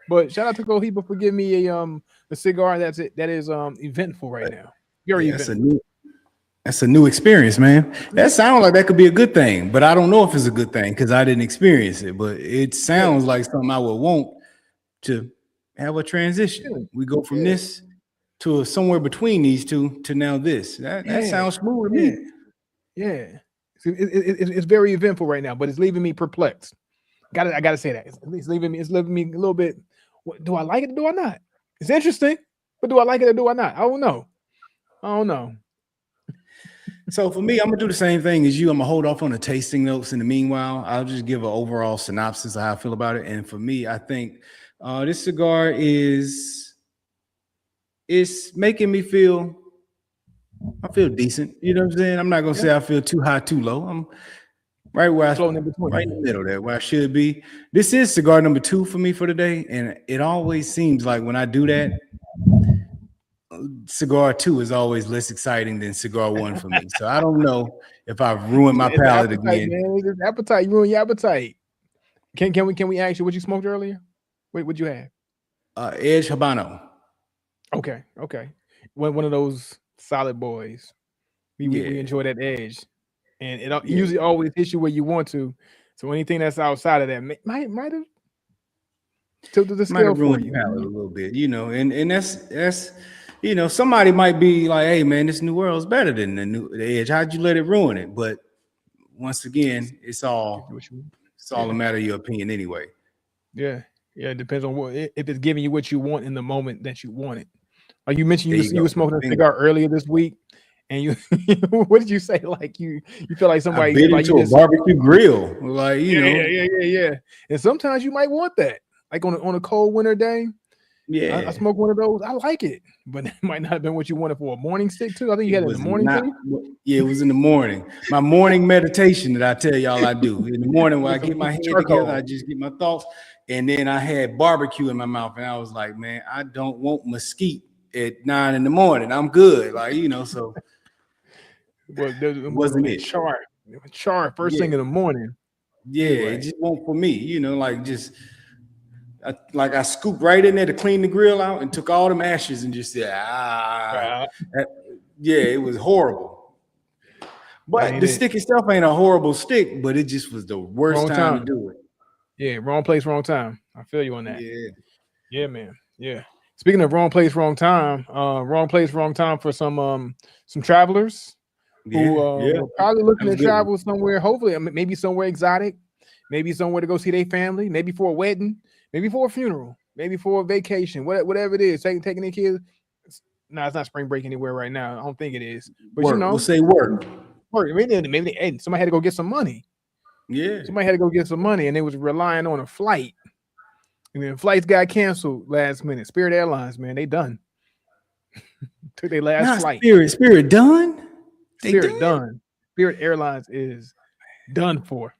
But shout out to Cohiba for giving me a cigar that is eventful right now. Very eventful. That's a new experience, man. That sounds like that could be a good thing, but I don't know if it's a good thing because I didn't experience it. But it sounds like something I would want to have a transition. We go from this to somewhere between these two to now this. That sounds smooth to me. Yeah. It's very eventful right now, but it's leaving me perplexed. I gotta say that it's leaving me a little bit. Do I like it or do I not? It's interesting, but do I like it or do I not? I don't know. I don't know. So for me, I'm gonna do the same thing as you. I'm gonna hold off on the tasting notes. In the meanwhile, I'll just give an overall synopsis of how I feel about it. And for me, I think this cigar is making me feel. I feel decent. You know what I'm saying? I'm not gonna say I feel too high, too low. I'm right where Floating in between. right in the middle there, where I should be. This is cigar number 2 for me for the day, and it always seems like when I do that, cigar 2 is always less exciting than cigar 1 for me. So I don't know if I've ruined my It's palate appetite, again. man. It's appetite. You ruin your appetite. Can we ask you what you smoked earlier? What'd you have? Edge Habano. Okay. One of those solid boys. We Yeah, enjoy that edge, and it yeah. usually always hits you where you want to. So anything that's outside of that might have tilted the Might scale have for ruined the you. palate a little bit, you know, and that's somebody might be like, hey man, this New World's better than the Edge. How'd you let it ruin it? But once again, it's Give you all what you want. it's all a Yeah, matter of your opinion anyway. yeah. It depends on if it's giving you what you want in the moment that you want it. Like you mentioned, There you you were go. smoking a Bingo. cigar earlier this week, and you what did you say? Like you feel like I somebody bit like you into a just barbecue grill. Like, yeah. And sometimes you might want that, like on a cold winter day. I yeah. smoke one of those. I like it, but it might not have been what you wanted for a morning stick too. I think you It had it in the was morning not, too. yeah, it was in the morning. My morning meditation that I tell y'all I do. In the morning when I get my With some head together, I charcoal. just get my thoughts. And then I had barbecue in my mouth, and I was like, man, I don't want mesquite at 9 in the morning. I'm good. Like, so Well, it when wasn't they it. char first Yeah. thing in the morning. Yeah. It Anyway, just won't for me, like just I scooped right in there to clean the grill out and took all them ashes and just said, uh, that- yeah, it was horrible. that But ain't the it. stick itself ain't a horrible stick, but it just was the worst Wrong time to time. do it. Yeah, wrong place, wrong time. I feel you on that. Yeah, Yeah, man. Yeah. Speaking of wrong place, wrong place, wrong time for some travelers who yeah. were probably That looking was to a good one. travel somewhere. Hopefully, maybe somewhere exotic, maybe somewhere to go see their family, maybe for a wedding, maybe for a funeral, maybe for a vacation, whatever it is. Taking their kids. No, it's not spring break anywhere right now. I don't think it is. But Work. We'll say work. maybe hey, somebody had to go get some money. Yeah. Somebody had to go get some money, and they was relying on a flight. And then flights got canceled last minute. Spirit Airlines, man, they done. Took their last Not flight. Spirit. Spirit done? They Spirit done? done. Spirit Airlines is done for.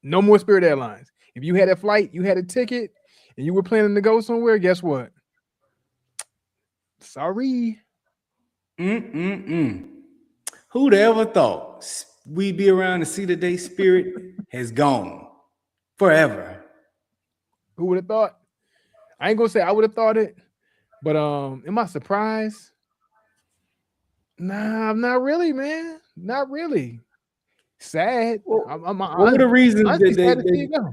No more Spirit Airlines. If you had a flight, you had a ticket, and you were planning to go somewhere, guess what? Sorry. Mm-mm-mm. Who'd ever thought we'd be around to see the day Spirit has gone forever? Who would have thought? I ain't gonna say I would have thought it, but am I surprised? Nah, I'm not really, man. Not really. Sad. Well, I'm what were the reasons honestly that sad to see it go.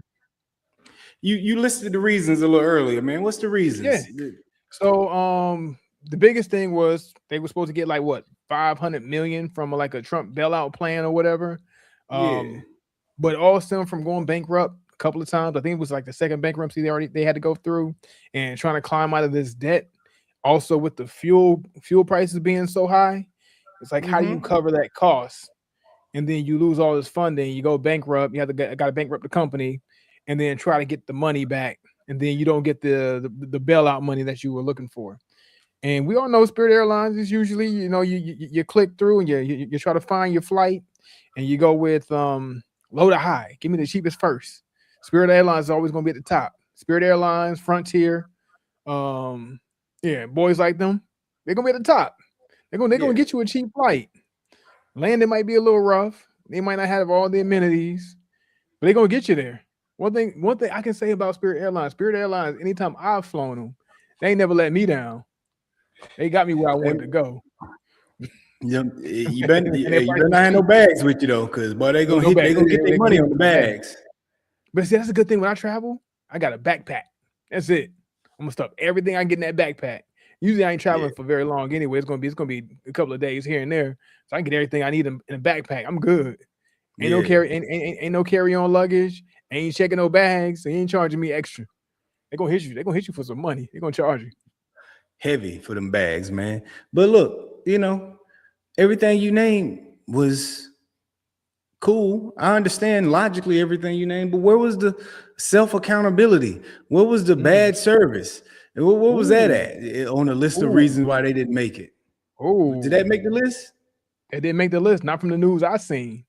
you listed the reasons a little earlier, man? What's the Yeah. reasons? So the biggest thing was they were supposed to get like what 500 million from like a Trump bailout plan or whatever. Yeah. But all stemmed from going bankrupt a couple of times. I think it was like the second bankruptcy they had to go through and trying to climb out of this debt. Also with the fuel prices being so high, it's like how do you Mm-hmm. cover that cost? And then you lose all this funding, you go bankrupt, you have to got to bankrupt the company and then try to get the money back. And then you don't get the bailout money that you were looking for. And we all know Spirit Airlines is usually, you click through and you try to find your flight and you go with low to high. Give me the cheapest first. Spirit Airlines is always going to be at the top. Spirit Airlines, Frontier, boys like them, they're going to be at the top. They're going to Yeah. get you a cheap flight. Landing might be a little rough. They might not have all the amenities, but they're going to get you there. One thing I can say about Spirit Airlines, anytime I've flown them, they ain't never let me down. They got me where I wanted to And go. you better And their you price better was not have no cheap. bags with you though, because boy, No, no they bag. gonna get their They're gonna money hit on me the with the bag. bags. But see, that's a good thing when I travel. I got a backpack. That's it. I'm gonna stuff everything I get in that backpack. Usually I ain't Yeah. traveling for very long anyway. It's gonna be a couple of days here and there. So I can get everything I need in a backpack. I'm good. Yeah, ain't no carry on luggage, ain't checking no bags, they ain't charging me extra. They're gonna hit you. They're gonna hit you for some money. They're gonna charge you. heavy for them bags, man. But look, everything you named was cool. I understand logically everything you named, but where was the self accountability? Where was the Mm. bad service? And what was that Ooh, at on the list of ooh, reasons why they didn't make it? Did that ooh. make the list? That didn't make the list. Not from the news I seen.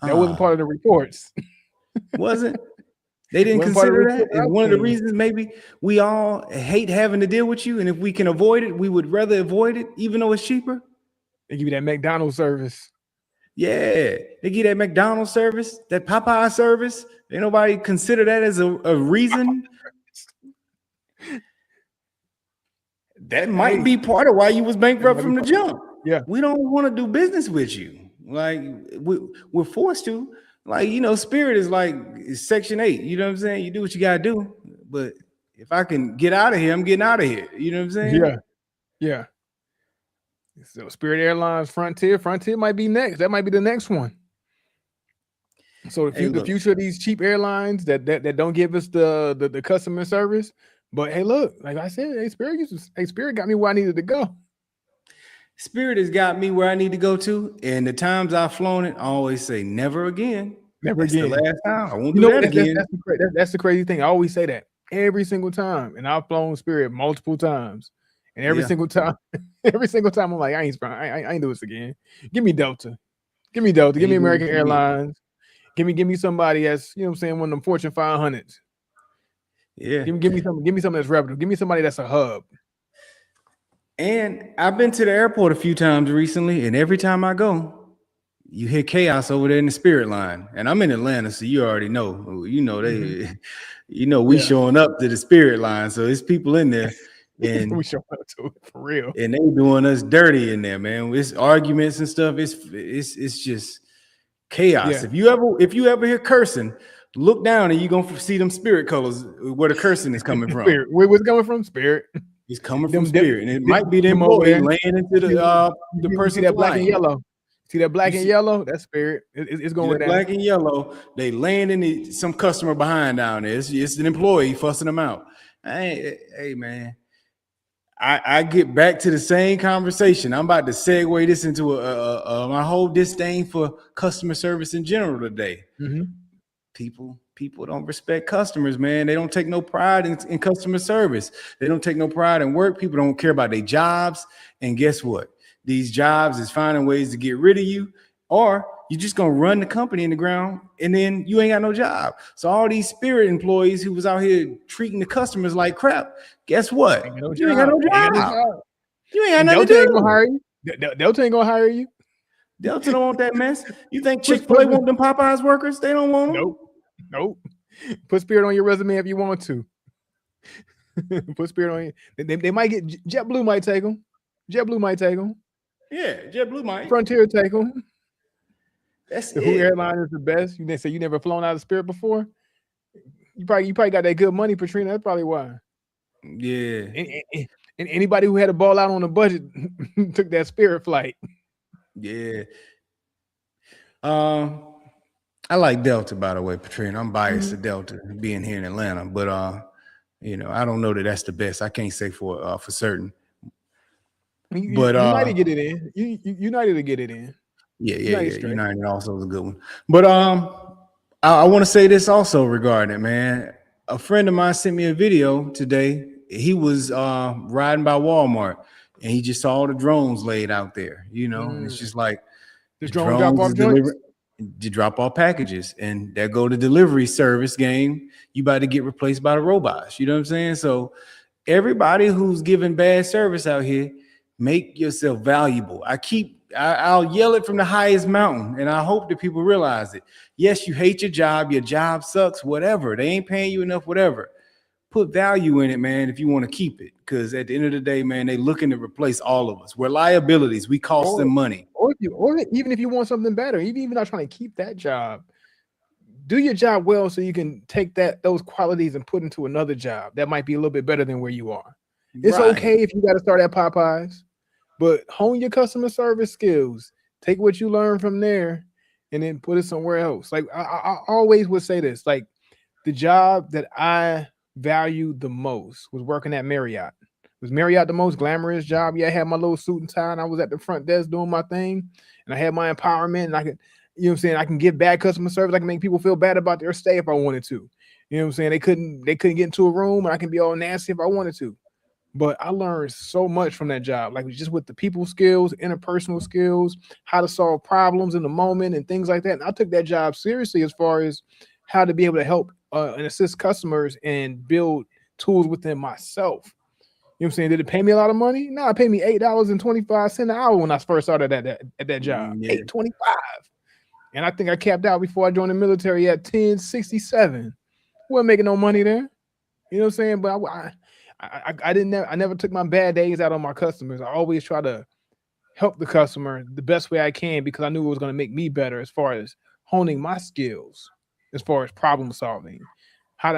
That wasn't part Ah, of the reports. wasn't they didn't Wasn't part of the consider that? report Is I one of the seen. reasons maybe we all hate having to deal with you, and if we can avoid it, we would rather avoid it, even though it's cheaper. They give you that McDonald's service. Yeah, they get that McDonald's service, that Popeye service. Ain't nobody consider that as a reason. That might Hey, be part of why you was that bankrupt might be from the part. jump. Yeah, We don't want to do business with you. Like we're forced to. Like, Spirit is like it's Section 8. You know what I'm saying? You do what you gotta do. But if I can get out of here, I'm getting out of here. You know what I'm saying? yeah, yeah. So Spirit Airlines, Frontier might be next. That might be the next one. So Hey, the look, future of these cheap airlines that don't give us the customer service. But hey, look, like I said, Spirit got me where I needed to go. Spirit has got me where I need to go to. And the times I've flown it, I always say never again. Never That's the again. last time. I won't You do know that again. that's the crazy thing. I always say that every single time, and I've flown Spirit multiple times, and every Yeah. single time, every single time, I'm like, I ain't do this again. Give me Delta, give me Delta, give me Ain't doing it American for me. Airlines, give me somebody that's what I'm saying, one of them Fortune 500s. Yeah. Give me something that's reputable. Give me somebody that's a hub. And I've been to the airport a few times recently, and every time I go, you hear chaos over there in the Spirit line. And I'm in Atlanta, so you already know. Mhm. We Yeah, showing up to the Spirit line. So it's people in there, we and show up to it for real. and they doing us dirty in there, man. It's arguments and stuff. It's just chaos. Yeah, If you ever hear cursing, look down and you're gonna see them Spirit colors where the cursing is coming from. Spirit. Where's it coming from? Spirit. It's coming from Them, them, Spirit, and it might be the them over employee there. laying into the You see person that black and flying. yellow? See that You black and see, yellow? That's Spirit. It's see going that down. black and yellow. They landing some customer behind down there. It's an employee fussing them out. Hey man, I get back to the same conversation. I'm about to segue this into my whole disdain for customer service in general today. Mm-hmm. People don't respect customers, man. They don't take no pride in customer service. They don't take no pride in work. People don't care about their jobs. And guess what? These jobs is finding ways to get rid of you, or you're just gonna run the company in the ground and then you ain't got no job. So all these Spirit employees who was out here treating the customers like crap, guess Ain't got what? no You ain't got job. no Ain't got no job. job. You ain't got And nothing to Delta ain't gonna do. hire you. Delta ain't gonna hire you. Delta don't want that mess. You think Put, Chick-fil-A put, want them Popeyes workers? They don't want them. nope. Nope. Put Spirit on your resume if you want to. Put Spirit on you. They might get JetBlue might take them. JetBlue might take them. Yeah, JetBlue might. Frontier take them. That's The Who it. airline is the best. You say you never flown out of Spirit before. You probably got that good money, Patrina. That's probably why. Yeah. And anybody who had a ball out on a budget took that Spirit flight. Yeah. I like Delta, by the way, Patrina. I'm biased to Delta being here in Atlanta, but I don't know that that's the best. I can't say for certain. But United get it in. United to get it in. yeah. United straight. United also is a good one. But I want to say this also regarding it, man. A friend of mine sent me a video today. He was riding by Walmart and he just saw all the drones laid out there, and it's just like The the drone drop drones off is joints. delivering to drop off packages, and that go to delivery service game. You about to get replaced by the robots. You know what I'm saying? So everybody who's giving bad service out here, make yourself valuable. I'll yell it from the highest mountain, and I hope that people realize it. Yes, you hate your job sucks, whatever. They ain't paying you enough, whatever. Put value in it, man, if you want to keep it. Because at the end of the day, man, they looking to replace all of us. We're liabilities. We cost them money. Or even if you want something better, even not trying to keep that job, do your job well so you can take those qualities and put into another job that might be a little bit better than where you are. It's Right. okay if you got to start at Popeyes, but hone your customer service skills. Take what you learn from there and then put it somewhere else. Like I always would say this, like the job that I valued the most was working at Marriott. Was Marriott the most glamorous job? Yeah, I had my little suit and tie, and I was at the front desk doing my thing, and I had my empowerment, and I could, you know what I'm saying, I can give bad customer service. I can make people feel bad about their stay if I wanted to. You know what I'm saying? They couldn't get into a room, and I can be all nasty if I wanted to. But I learned so much from that job, like just with the people skills, interpersonal skills, how to solve problems in the moment, and things like that. And I took that job seriously as far as how to be able to help and assist customers and build tools within myself. You know what I'm saying? Did it pay me a lot of money? No, it paid me $8.25 an hour when I first started at that job. Yeah. $8.25. And I think I capped out before I joined the military at 10.67. Wasn't making no money there. You know what I'm saying? But I never took my bad days out on my customers. I always try to help the customer the best way I can because I knew it was going to make me better as far as honing my skills, as far as problem solving, how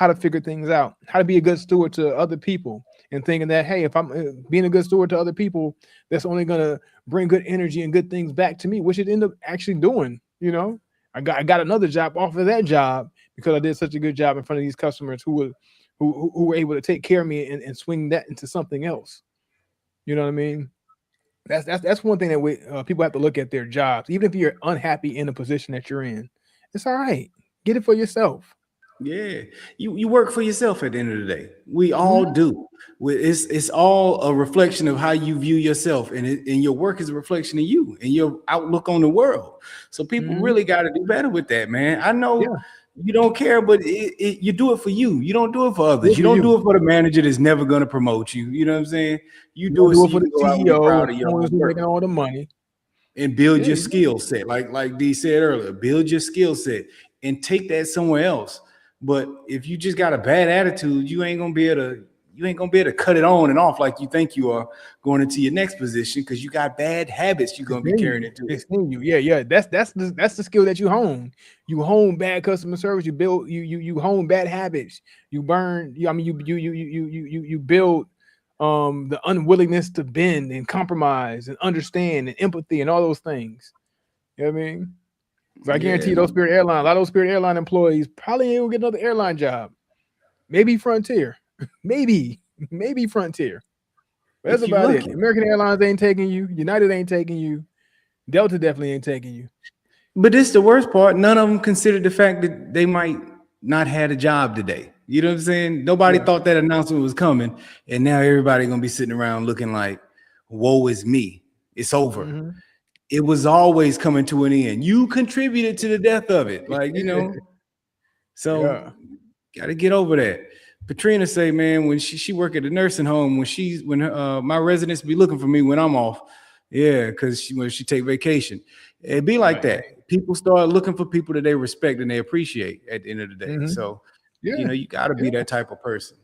to figure things out, how to be a good steward to other people, and thinking that, hey, if I'm being a good steward to other people, that's only going to bring good energy and good things back to me, which it ended up actually doing. You know, I got another job off of that job because I did such a good job in front of these customers who were able to take care of me and swing that into something else. You know what I mean? That's one thing that people have to look at their jobs. Even if you're unhappy in the position that you're in, it's all right. Get it for yourself. Yeah, you work for yourself at the end of the day. We all Mhm. do. It's all a reflection of how you view yourself, and your work is a reflection of you and your outlook on the world. So people Mhm. really got to do better with that, man. I know Yeah, you don't care, but you do it for you. You don't do it for others. good You for don't do you. it for the manager that's never going to promote you. You know what I'm saying? You You do don't it do so it for you the can go out and be CEO proud and of the your owners own who are work making all the money. and build Yeah, your you do. skill set. Like D said earlier, build your skill set and take that somewhere else. But if you just got a bad attitude, you ain't gonna be able to cut it on and off like you think you are going into your next position because you got bad habits you're It's gonna be in carrying you. into it. It's in you. Yeah, yeah. That's the skill that you hone. You hone bad customer service. You build you hone bad habits. You burn. I mean, you build the unwillingness to bend and compromise and understand and empathy and all those things. You know what I mean? But I guarantee Yeah, you, those Spirit Airline, a lot of those Spirit Airline employees probably ain't gonna get another airline job. Maybe Frontier. maybe Frontier. But that's if you about it. lucky. American Airlines ain't taking you. United ain't taking you. Delta definitely ain't taking you. But this the worst part. None of them considered the fact that they might not had a job today. You know what I'm saying? Nobody Yeah. thought that announcement was coming, and now everybody gonna be sitting around looking like, "Woe is me! It's over." Mhm. It was always coming to an end. You contributed to the death of it, like So Yeah. got to get over that. Katrina say, man, when she work at the nursing home, when my residents be looking for me when I'm off, yeah, because when she take vacation, it be like Like, that. hey. People start looking for people that they respect and they appreciate at the end of the day. Mhm. So, Yeah. you got to be Yeah. that type of person,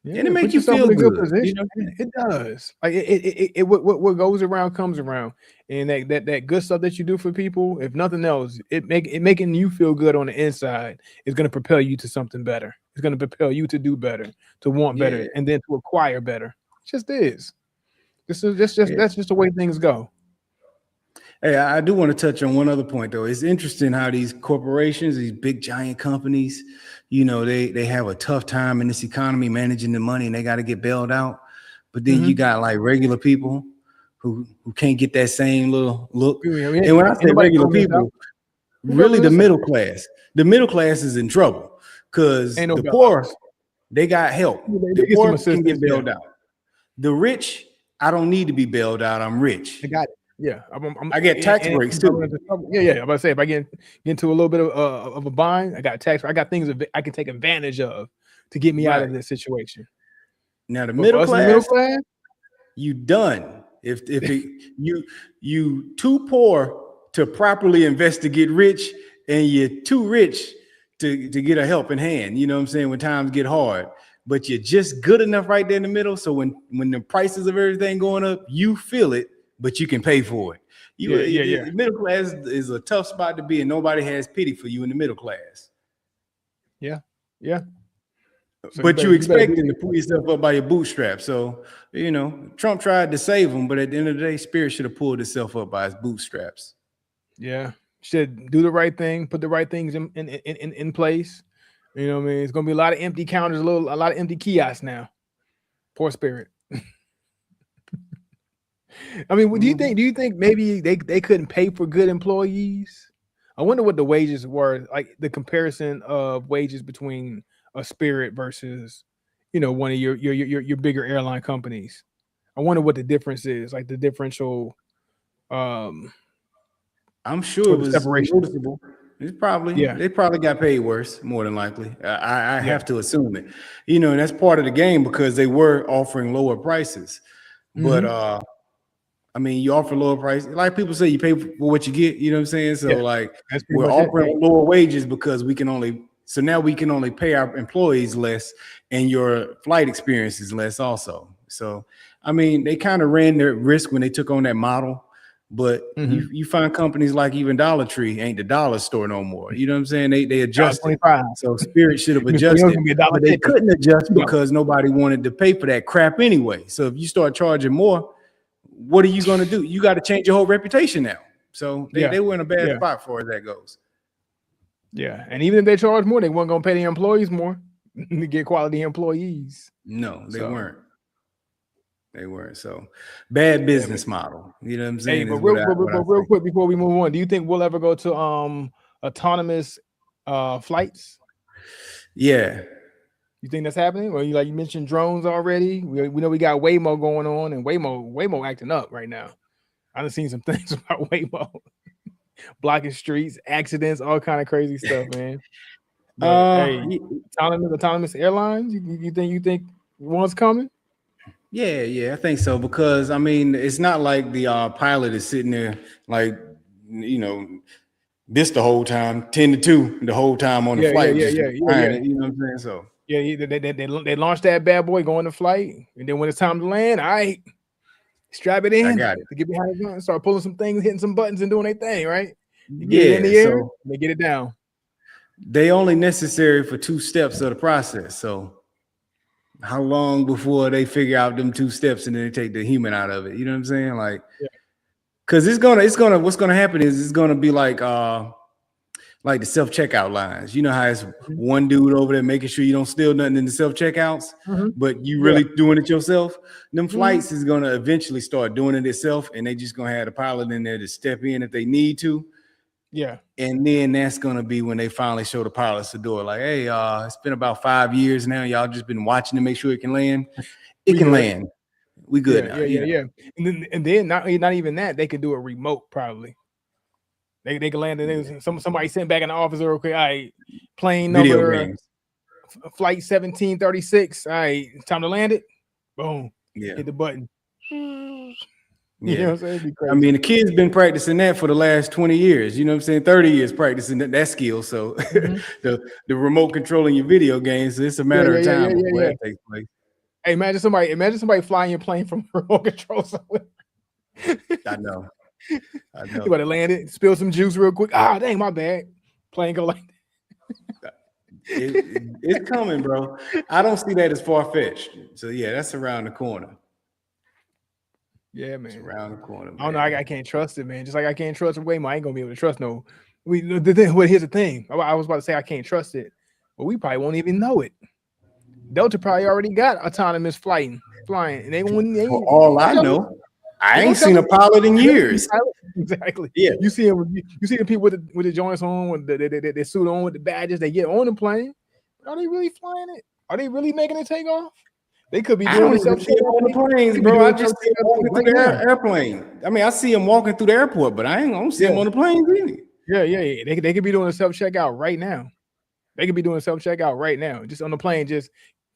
and it Yeah. make Put you yourself feel in a good good. You position. know, It does. Like what goes around comes around. And that good stuff that you do for people, if nothing else, it making you feel good on the inside is gonna propel you to something better. It's gonna propel you to do better, to want yeah, better, and then to acquire better. It just is. This is just yeah. that's just the way things go. Hey, I do want to touch on one other point though. It's interesting how these corporations, these big giant companies, they have a tough time in this economy managing the money and they got to get bailed out. But then you Mhm. got like regular people who can't get that same little look. Yeah, yeah, And when I ain't say nobody regular filling this out. people, Who really filling this out? the middle class is in trouble because Ain't no the poor, bailouts. they got help. They The get some poor can assistance. get Yeah, bailed out. The rich, I don't need to be bailed out. I'm I rich. got it. Yeah, I'm I get tax and breaks if I run too. into trouble, yeah. I'm about to say if I get into a little bit of a bind, I got tax. I got things I can take advantage of to get me out Right. of this situation. Now the But for middle us in the middle class, class, you done. If it, you too poor to properly invest to get rich, and you're too rich to get a helping hand. You know what I'm saying? When times get hard, but you're just good enough right there in the middle. So when the prices of everything going up, you feel it, but you can pay for it. yeah. The middle class is a tough spot to be, and nobody has pity for you in the middle class. Yeah, yeah. So But you you better do expecting to your pull yourself up by your bootstraps. So, Trump tried to save him, but at the end of the day, Spirit should have pulled itself up by his bootstraps. yeah. should do the right thing, put the right things in place. You know what I mean? It's gonna be a lot of empty counters, a lot of empty kiosks now. Poor Spirit. I mean, what do you think? Do you think maybe they couldn't pay for good employees? I wonder what the wages were, like the comparison of wages between a Spirit versus, one of your bigger airline companies. I wonder what the difference is, like the differential, um, I'm sure or it the was separation. noticeable. Yeah, They probably got paid worse, more than likely. I yeah. have to assume it, and that's part of the game because they were offering lower prices. But Hmm. I mean, you offer lower prices. Like people say, you pay for what you get. You know what I'm saying? So Yeah, like that's pretty we're much it. offering Hey, lower wages because now we can only pay our employees less, and your flight experience is less also. So I mean, they kind of ran their risk when they took on that model. But mm-hmm. you find companies like even Dollar Tree ain't the dollar store no more. You know what I'm saying? They adjusted. 25. So Spirit should have Mr. Young's adjusted, gonna be a but dollar they 50. couldn't adjust $2. because nobody wanted to pay for that crap anyway. So if you start charging more, what are you going to do? You got to change your whole reputation now. So Yeah, they were in a bad yeah, spot for as that goes. yeah. And even if they charge more, they weren't gonna pay the employees more to get quality employees. No, they So weren't. They weren't. So bad yeah, man. business model. You know what I'm Hey, saying? but Is real, but, what I but real think. quick before we move on, do you think we'll ever go to autonomous flights? Yeah. You think that's happening? Well, you mentioned drones already. We know we got Waymo going on, and Waymo acting up right now. I done seen some things about Waymo blocking streets, accidents, all kind of crazy stuff, man. But Uh hey, autonomous airlines. You think one's coming? yeah, I think so because I mean it's not like the pilot is sitting there like you know this the whole time, 10 to 2 the whole time on the Yeah, yeah, flight, yeah, just yeah, yeah, flying yeah. it, you know what I'm saying? So Yeah, they launched that bad boy going to flight, and then when it's time to land, all right, strap it I in got it. to get behind the gun, start pulling some things, hitting some buttons, and doing their thing, right? They get it in Yeah, the air, so they get it down. they only necessary for 2 steps of the process. So how long before they figure out them 2 steps and then they take the human out of it? You know what I'm saying? Like, Yeah. because what's gonna happen is it's gonna be like the self checkout lines. You know how it's Mhm. one dude over there making sure you don't steal nothing in the self checkouts, Mhm. but you Yeah. really doing it yourself. Them Mhm. flights is gonna eventually start doing it itself, and they just gonna have the pilot in there to step in if they need to. Yeah. And then that's gonna be when they finally show the pilots the door, like, hey, it's been about 5 years now. Y'all just been watching to make sure it can land. It We can good. land. We good Yeah, now, yeah, yeah, yeah. And then not even that, they could do it remote probably. They can land it. Somebody sent back in the office real quick. All right, plane Video number games. flight 1736. All right, time to land it. Boom. Yeah, Hit the button. You know yeah. what I'm saying? It'd be I mean, crazy. the kids been practicing that for the last 20 years. You know what I'm saying? 30 years practicing that skill. So Mhm. the remote controlling your video games, it's a Yeah, matter yeah, of yeah, yeah, time yeah, before yeah. that takes place. Hey, imagine somebody flying your plane from remote control somewhere. I know. I You know. about to land it, spill some juice real quick. Ah, dang, my bad. Plane go like It's coming, bro. I don't see that as far fetched. So yeah, that's around the corner. yeah, It's man. around the corner, I don't know. I man. can't trust it, man. Just like I can't trust Waymo, I ain't gonna be able to trust no. Well, here's the thing. I was about to say I can't trust it, but we probably won't even know it. Delta probably already got autonomous flying, and they wouldn't. They For ain't all gonna I tell us. know, I They ain't gonna tell seen a us. pilot in They never see the years. pilot. Exactly. Yeah, You see them. You see the people with the joints on, with the suit on, with the badges. They get on the plane. But are they really flying it? Are they really making it take off? They could be I doing don't the even self see him checkout on the thing. They planes, could be bro. doing I the self just see him checkout thing walking through right the now. airplane. I mean, I see him walking through the airport, but I don't see Yeah, him on the planes either. yeah. They could be doing the self checkout right now. They could be doing self checkout right now, just on the plane, just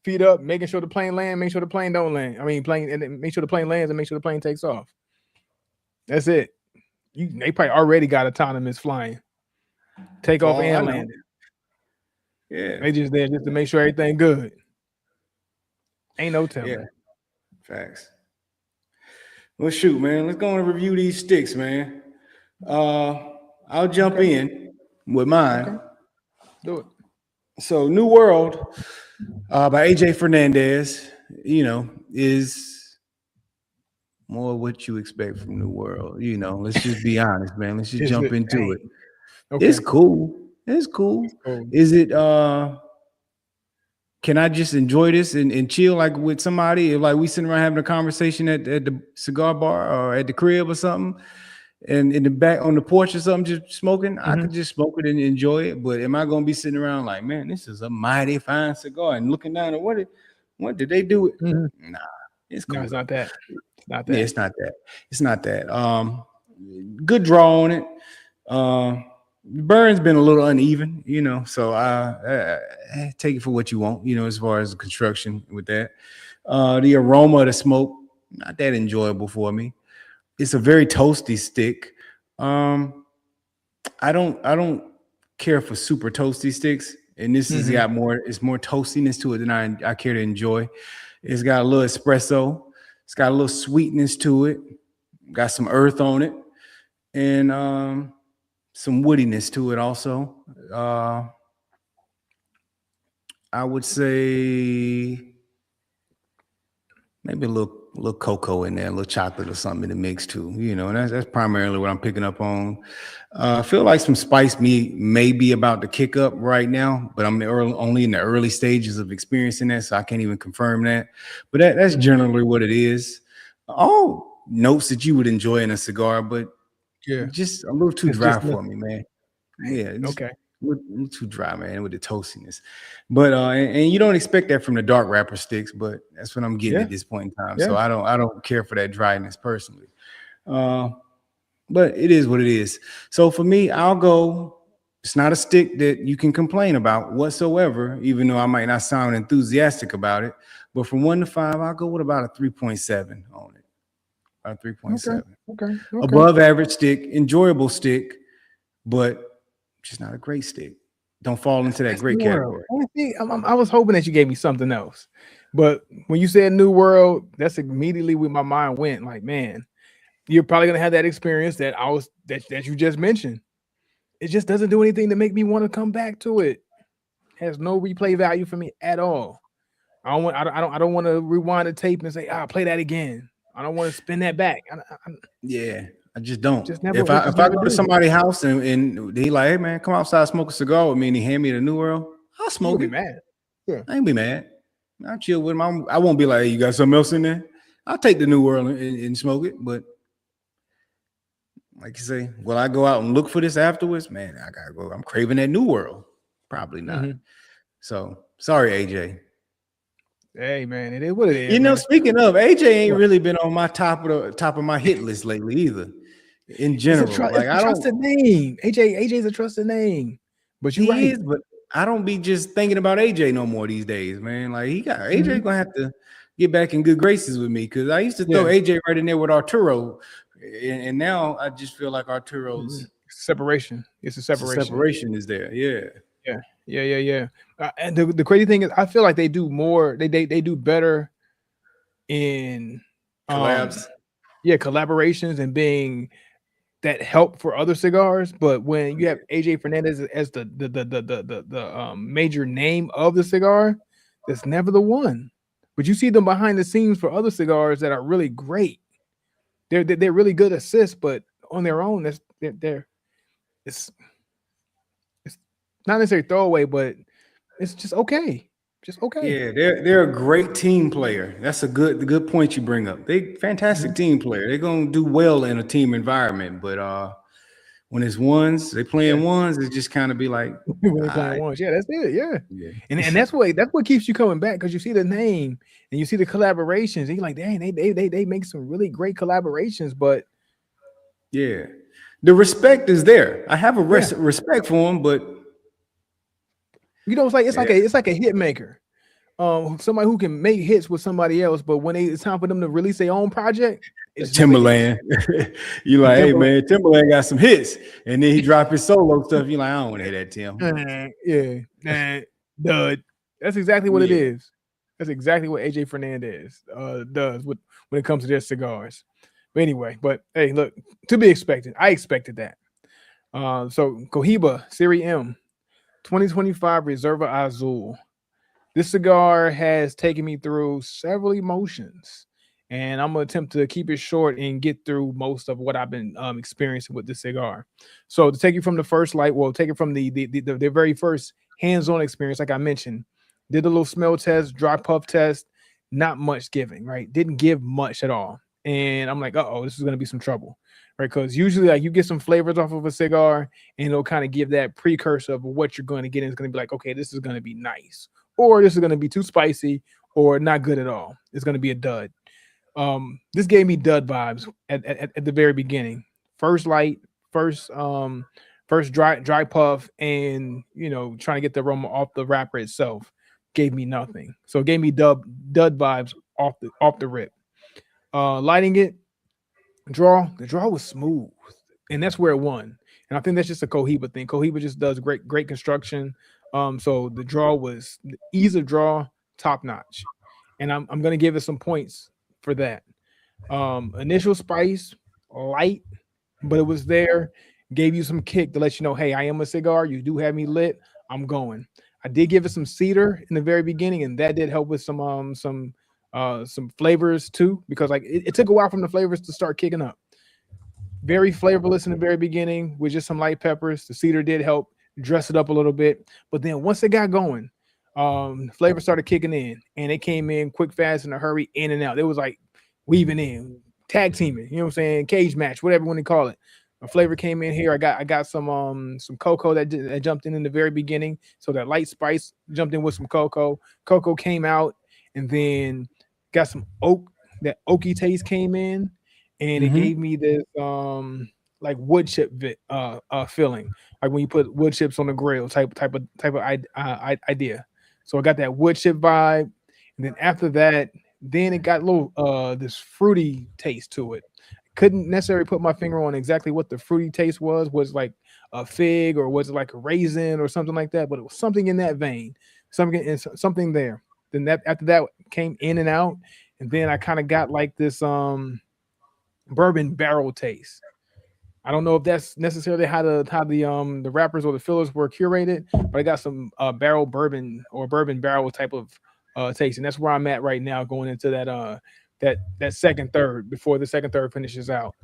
feet up, making sure the plane land, make sure the plane don't land. I mean, plane and then make sure the plane lands and make sure the plane takes off. That's it. They probably already got autonomous flying, take For off all I and know. landing. Yeah, They just there just to make sure everything good. Ain't no yeah. telling. Facts. Well, shoot, man. Let's go and review these sticks, man. Uh, I'll jump Okay, in with mine. okay, do it. So, New World by AJ Fernandez, is more what you expect from New World. Let's just be honest, man. Let's just Is jump it? into Hey, it. It's Okay. cool. It's cool. Cool. Is it can I just enjoy this and chill like with somebody? If like we sitting around having a conversation at the cigar bar or at the crib or something, and in the back on the porch or something, just smoking, I Hmm. could just smoke it and enjoy it. But am I gonna be sitting around like, man, this is a mighty fine cigar and looking down at what did they do it? Hmm. Nah, it's No, cool it's not though. that. It's not Yeah, that. it's not that. It's not that. Good draw on it. Burn's been a little uneven, so take it for what you want, as far as the construction with that. The aroma of the smoke, not that enjoyable for me. It's a very toasty stick. Um, I don't care for super toasty sticks, and this has Hmm. got more. It's more toastiness to it than I care to enjoy. It's got a little espresso. It's got a little sweetness to it. Got some earth on it, and some woodiness to it also. Uh, I would say maybe a little cocoa in there, a little chocolate or something in the mix too. And that's primarily what I'm picking up on. I feel like some spice may be about to kick up right now, but I'm only in the early stages of experiencing that, so I can't even confirm that. But that's Hmm. generally what it is. All notes that you would enjoy in a cigar, but Yeah. just a little too It's dry just for me, man. Yeah, just okay. a little too dry, man, with the toastiness. But and you don't expect that from the dark wrapper sticks, but that's what I'm getting Yeah. at this point in time. Yeah. So I don't care for that dryness personally. Uh, but it is what it is. So for me, I'll go. It's not a stick that you can complain about whatsoever, even though I might not sound enthusiastic about it. But from 1 to 5, I'll go with about a 3.7 on it. About Okay. 3.7. Okay. Okay. Above average stick, enjoyable stick, but just not a great stick. Don't fall into that That's great New World. category. Only thing, I was hoping that you gave me something else, but when you said New World, that's immediately where my mind went. Like, man, you're probably gonna have that experience that you just mentioned. It just doesn't do anything to make me want to come back to it. Has no replay value for me at all. I don't want to rewind the tape and say, ah, play that again. I don't want to spin that back. Yeah, I just don't. Just never. If It I just if I never go to did. somebody's house and they like, hey man, come outside, smoke a cigar with me, and he hand me the New World, I'll You gonna smoke be it. mad? Yeah. I ain't be mad. I'll chill with him. I won't be like, hey, you got something else in there? I'll take the New World and smoke it. But like you say, will I go out and look for this afterwards? Man, I gotta go. I'm craving that New World. Probably not. Hmm. So sorry, AJ. Hey man, it is what it is, man. Speaking of, AJ ain't What? really been on my top of my hit list lately either. In general, It's like a I don't. trusted name. AJ's a trusted name. But you're He right. is, but I don't be just thinking about AJ no more these days, man. Like AJ Mhm. gonna have to get back in good graces with me because I used to throw Yeah. AJ right in there with Arturo, and now I just feel like Mhm. Arturo's Separation. It's a separation. separation is there. Yeah, Yeah. Yeah. Yeah. Yeah. And the crazy thing is, I feel like they do more. They do better in um collabs. yeah, collaborations and being that help for other cigars. But when you have Yeah, AJ Fernandez as the major name of the cigar, that's never the one. But you see them behind the scenes for other cigars that are really great. They're really good assists, but on their own, they're it's it's not necessarily throwaway, but it's just okay. yeah, they're a great team player. That's the good point you bring up. They fantastic Mhm. team player. They're gonna do well in a team environment, but when it's ones, they Yeah, playing ones, it just kind of be like, when they all playing right, once, yeah, that's it, yeah, and yeah. that's what keeps you coming back because you see the name and you see the collaborations, and you're like, dang, they make some really great collaborations, but Yeah, the respect is there. I have a yeah, respect for him, but it's like yeah, a hit maker. Somebody who can make hits with somebody else, but when it's time for them to release their own project, it just never hits. Timberland. You like, hey Timberland, man, Timberland got some hits, and then he drop his solo stuff. You like, I don't want to hear that, Tim. yeah, dud. That's exactly what it Yeah, is. That's exactly what AJ Fernandez does when it comes to their cigars. But anyway, hey, look, to be expected. I expected that. So Cohiba Serie M 2025 Reserva Azul. This cigar has taken me through several emotions, and I'm gonna attempt to keep it short and get through most of what I've been experiencing with this cigar. So to take you from the first light, well, take it from the very first hands-on experience, like I mentioned, did a little smell test, dry puff test, not much giving, right? Didn't give much at all, and I'm like, oh, this is gonna be some trouble, right? Because usually, like, you get some flavors off of a cigar, and it'll kind of give that precursor of what you're going to get, and it's going to be like, okay, this is going to be nice, or this is going to be too spicy, or not good at all. It's going to be a dud. This gave me dud vibes at the very beginning. First light, first first dry puff, and trying to get the aroma off the wrapper itself gave me nothing. So it gave me dud vibes off the rip. Lighting it, the draw was smooth, and that's where it won. And I think that's just a Cohiba thing. Cohiba just does great construction. So the draw was the ease of draw, top notch, and I'm gonna give it some points for that. Initial spice, light, but it was there. Gave you some kick to let you know, hey, I am a cigar. You do have me lit. I'm going. I did give it some cedar in the very beginning, and that did help with some flavors too, because like it took a while from the flavors to start kicking up. Very flavorless in the very beginning with just some light peppers. The cedar did help dress it up a little bit, but then once it got going, flavor started kicking in, and it came in quick, fast, in a hurry, in and out. It was like weaving in, tag teaming. You know what I'm saying? Cage match, whatever you want to call it. A flavor came in here. I got some cocoa that jumped in the very beginning, so that light spice jumped in with some cocoa. Cocoa came out, and then got some oak. That oaky taste came in, and it Mm-hmm. gave me this like wood chip feeling, like when you put wood chips on the grill type of idea. So I got that wood chip vibe, and then after that, then it got a little this fruity taste to it. Couldn't necessarily put my finger on exactly what the fruity taste was. Was like a fig, or was it like a raisin or something like that? But it was something in that vein, something there. Then that after that came in and out, and then I kind of got like this bourbon barrel taste. I don't know if that's necessarily how the wrappers or the fillers were curated, but I got some barrel bourbon or bourbon barrel type of taste, and that's where I'm at right now, going into that second third before the second third finishes out.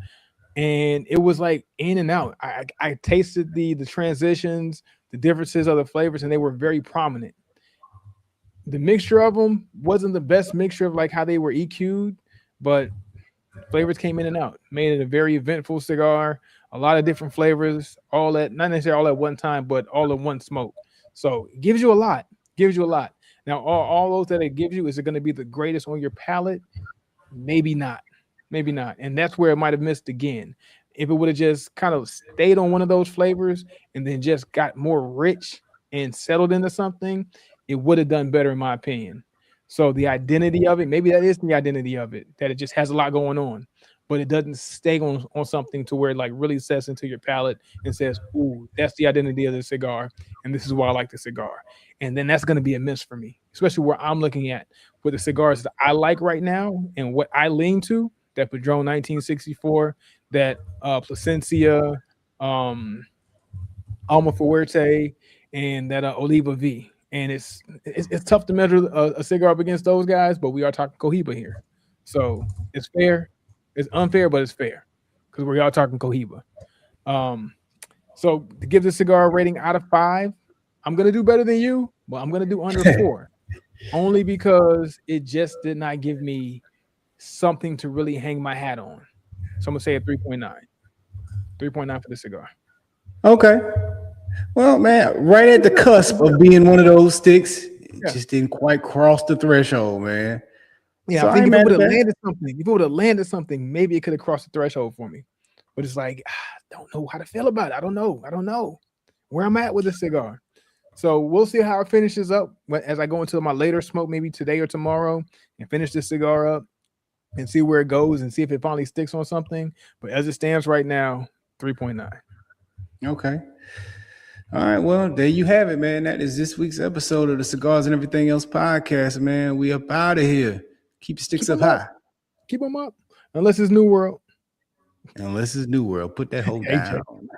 And it was like in and out. I tasted the transitions, the differences of the flavors, and they were very prominent. The mixture of them wasn't the best mixture of like how they were EQ'd, but flavors came in and out, made it a very eventful cigar. A lot of different flavors, all at not necessarily all at one time, but all in one smoke. So it gives you a lot. Gives you a lot. Now, all those that it gives you, is it going to be the greatest on your palate? Maybe not. Maybe not. And that's where it might have missed again. If it would have just kind of stayed on one of those flavors and then just got more rich and settled into something, it would have done better, in my opinion. So the identity of it, maybe that is the identity of it, that it just has a lot going on, but it doesn't stay on something to where it like really sets into your palate and says, ooh, that's the identity of the cigar, and this is why I like the cigar. And then that's going to be a miss for me, especially where I'm looking at with the cigars that I like right now and what I lean to, that Padron 1964, that Plasencia, um, Alma Fuerte, and that Oliva V. And it's tough to measure a cigar up against those guys, but we are talking Cohiba here, so it's fair. It's unfair, but it's fair because we are talking Cohiba. Um, so to give the cigar a rating out of 5, I'm gonna do better than you, but I'm gonna do under 4, only because it just did not give me something to really hang my hat on. So I'm gonna say a 3.9. 3.9 for the cigar. Okay. Well, man, right at the cusp of being one of those sticks, it Yeah. just didn't quite cross the threshold, man. Yeah, So I I think ain't if it mad would at have that. landed something, maybe it could have crossed the threshold for me. But it's like, don't know how to feel about it. I don't know. I don't know where I'm at with the cigar. So we'll see how it finishes up as I go into my later smoke, maybe today or tomorrow, and finish this cigar up and see where it goes and see if it finally sticks on something. But as it stands right now, 3.9. Okay. All right. Well, there you have it, man. That is this week's episode of the Cigars and Everything Else podcast, man. We up out of here. Keep the sticks Keep up them up. high. Keep them up. Unless it's New World. Unless it's New World. Put that hoe AJ. down.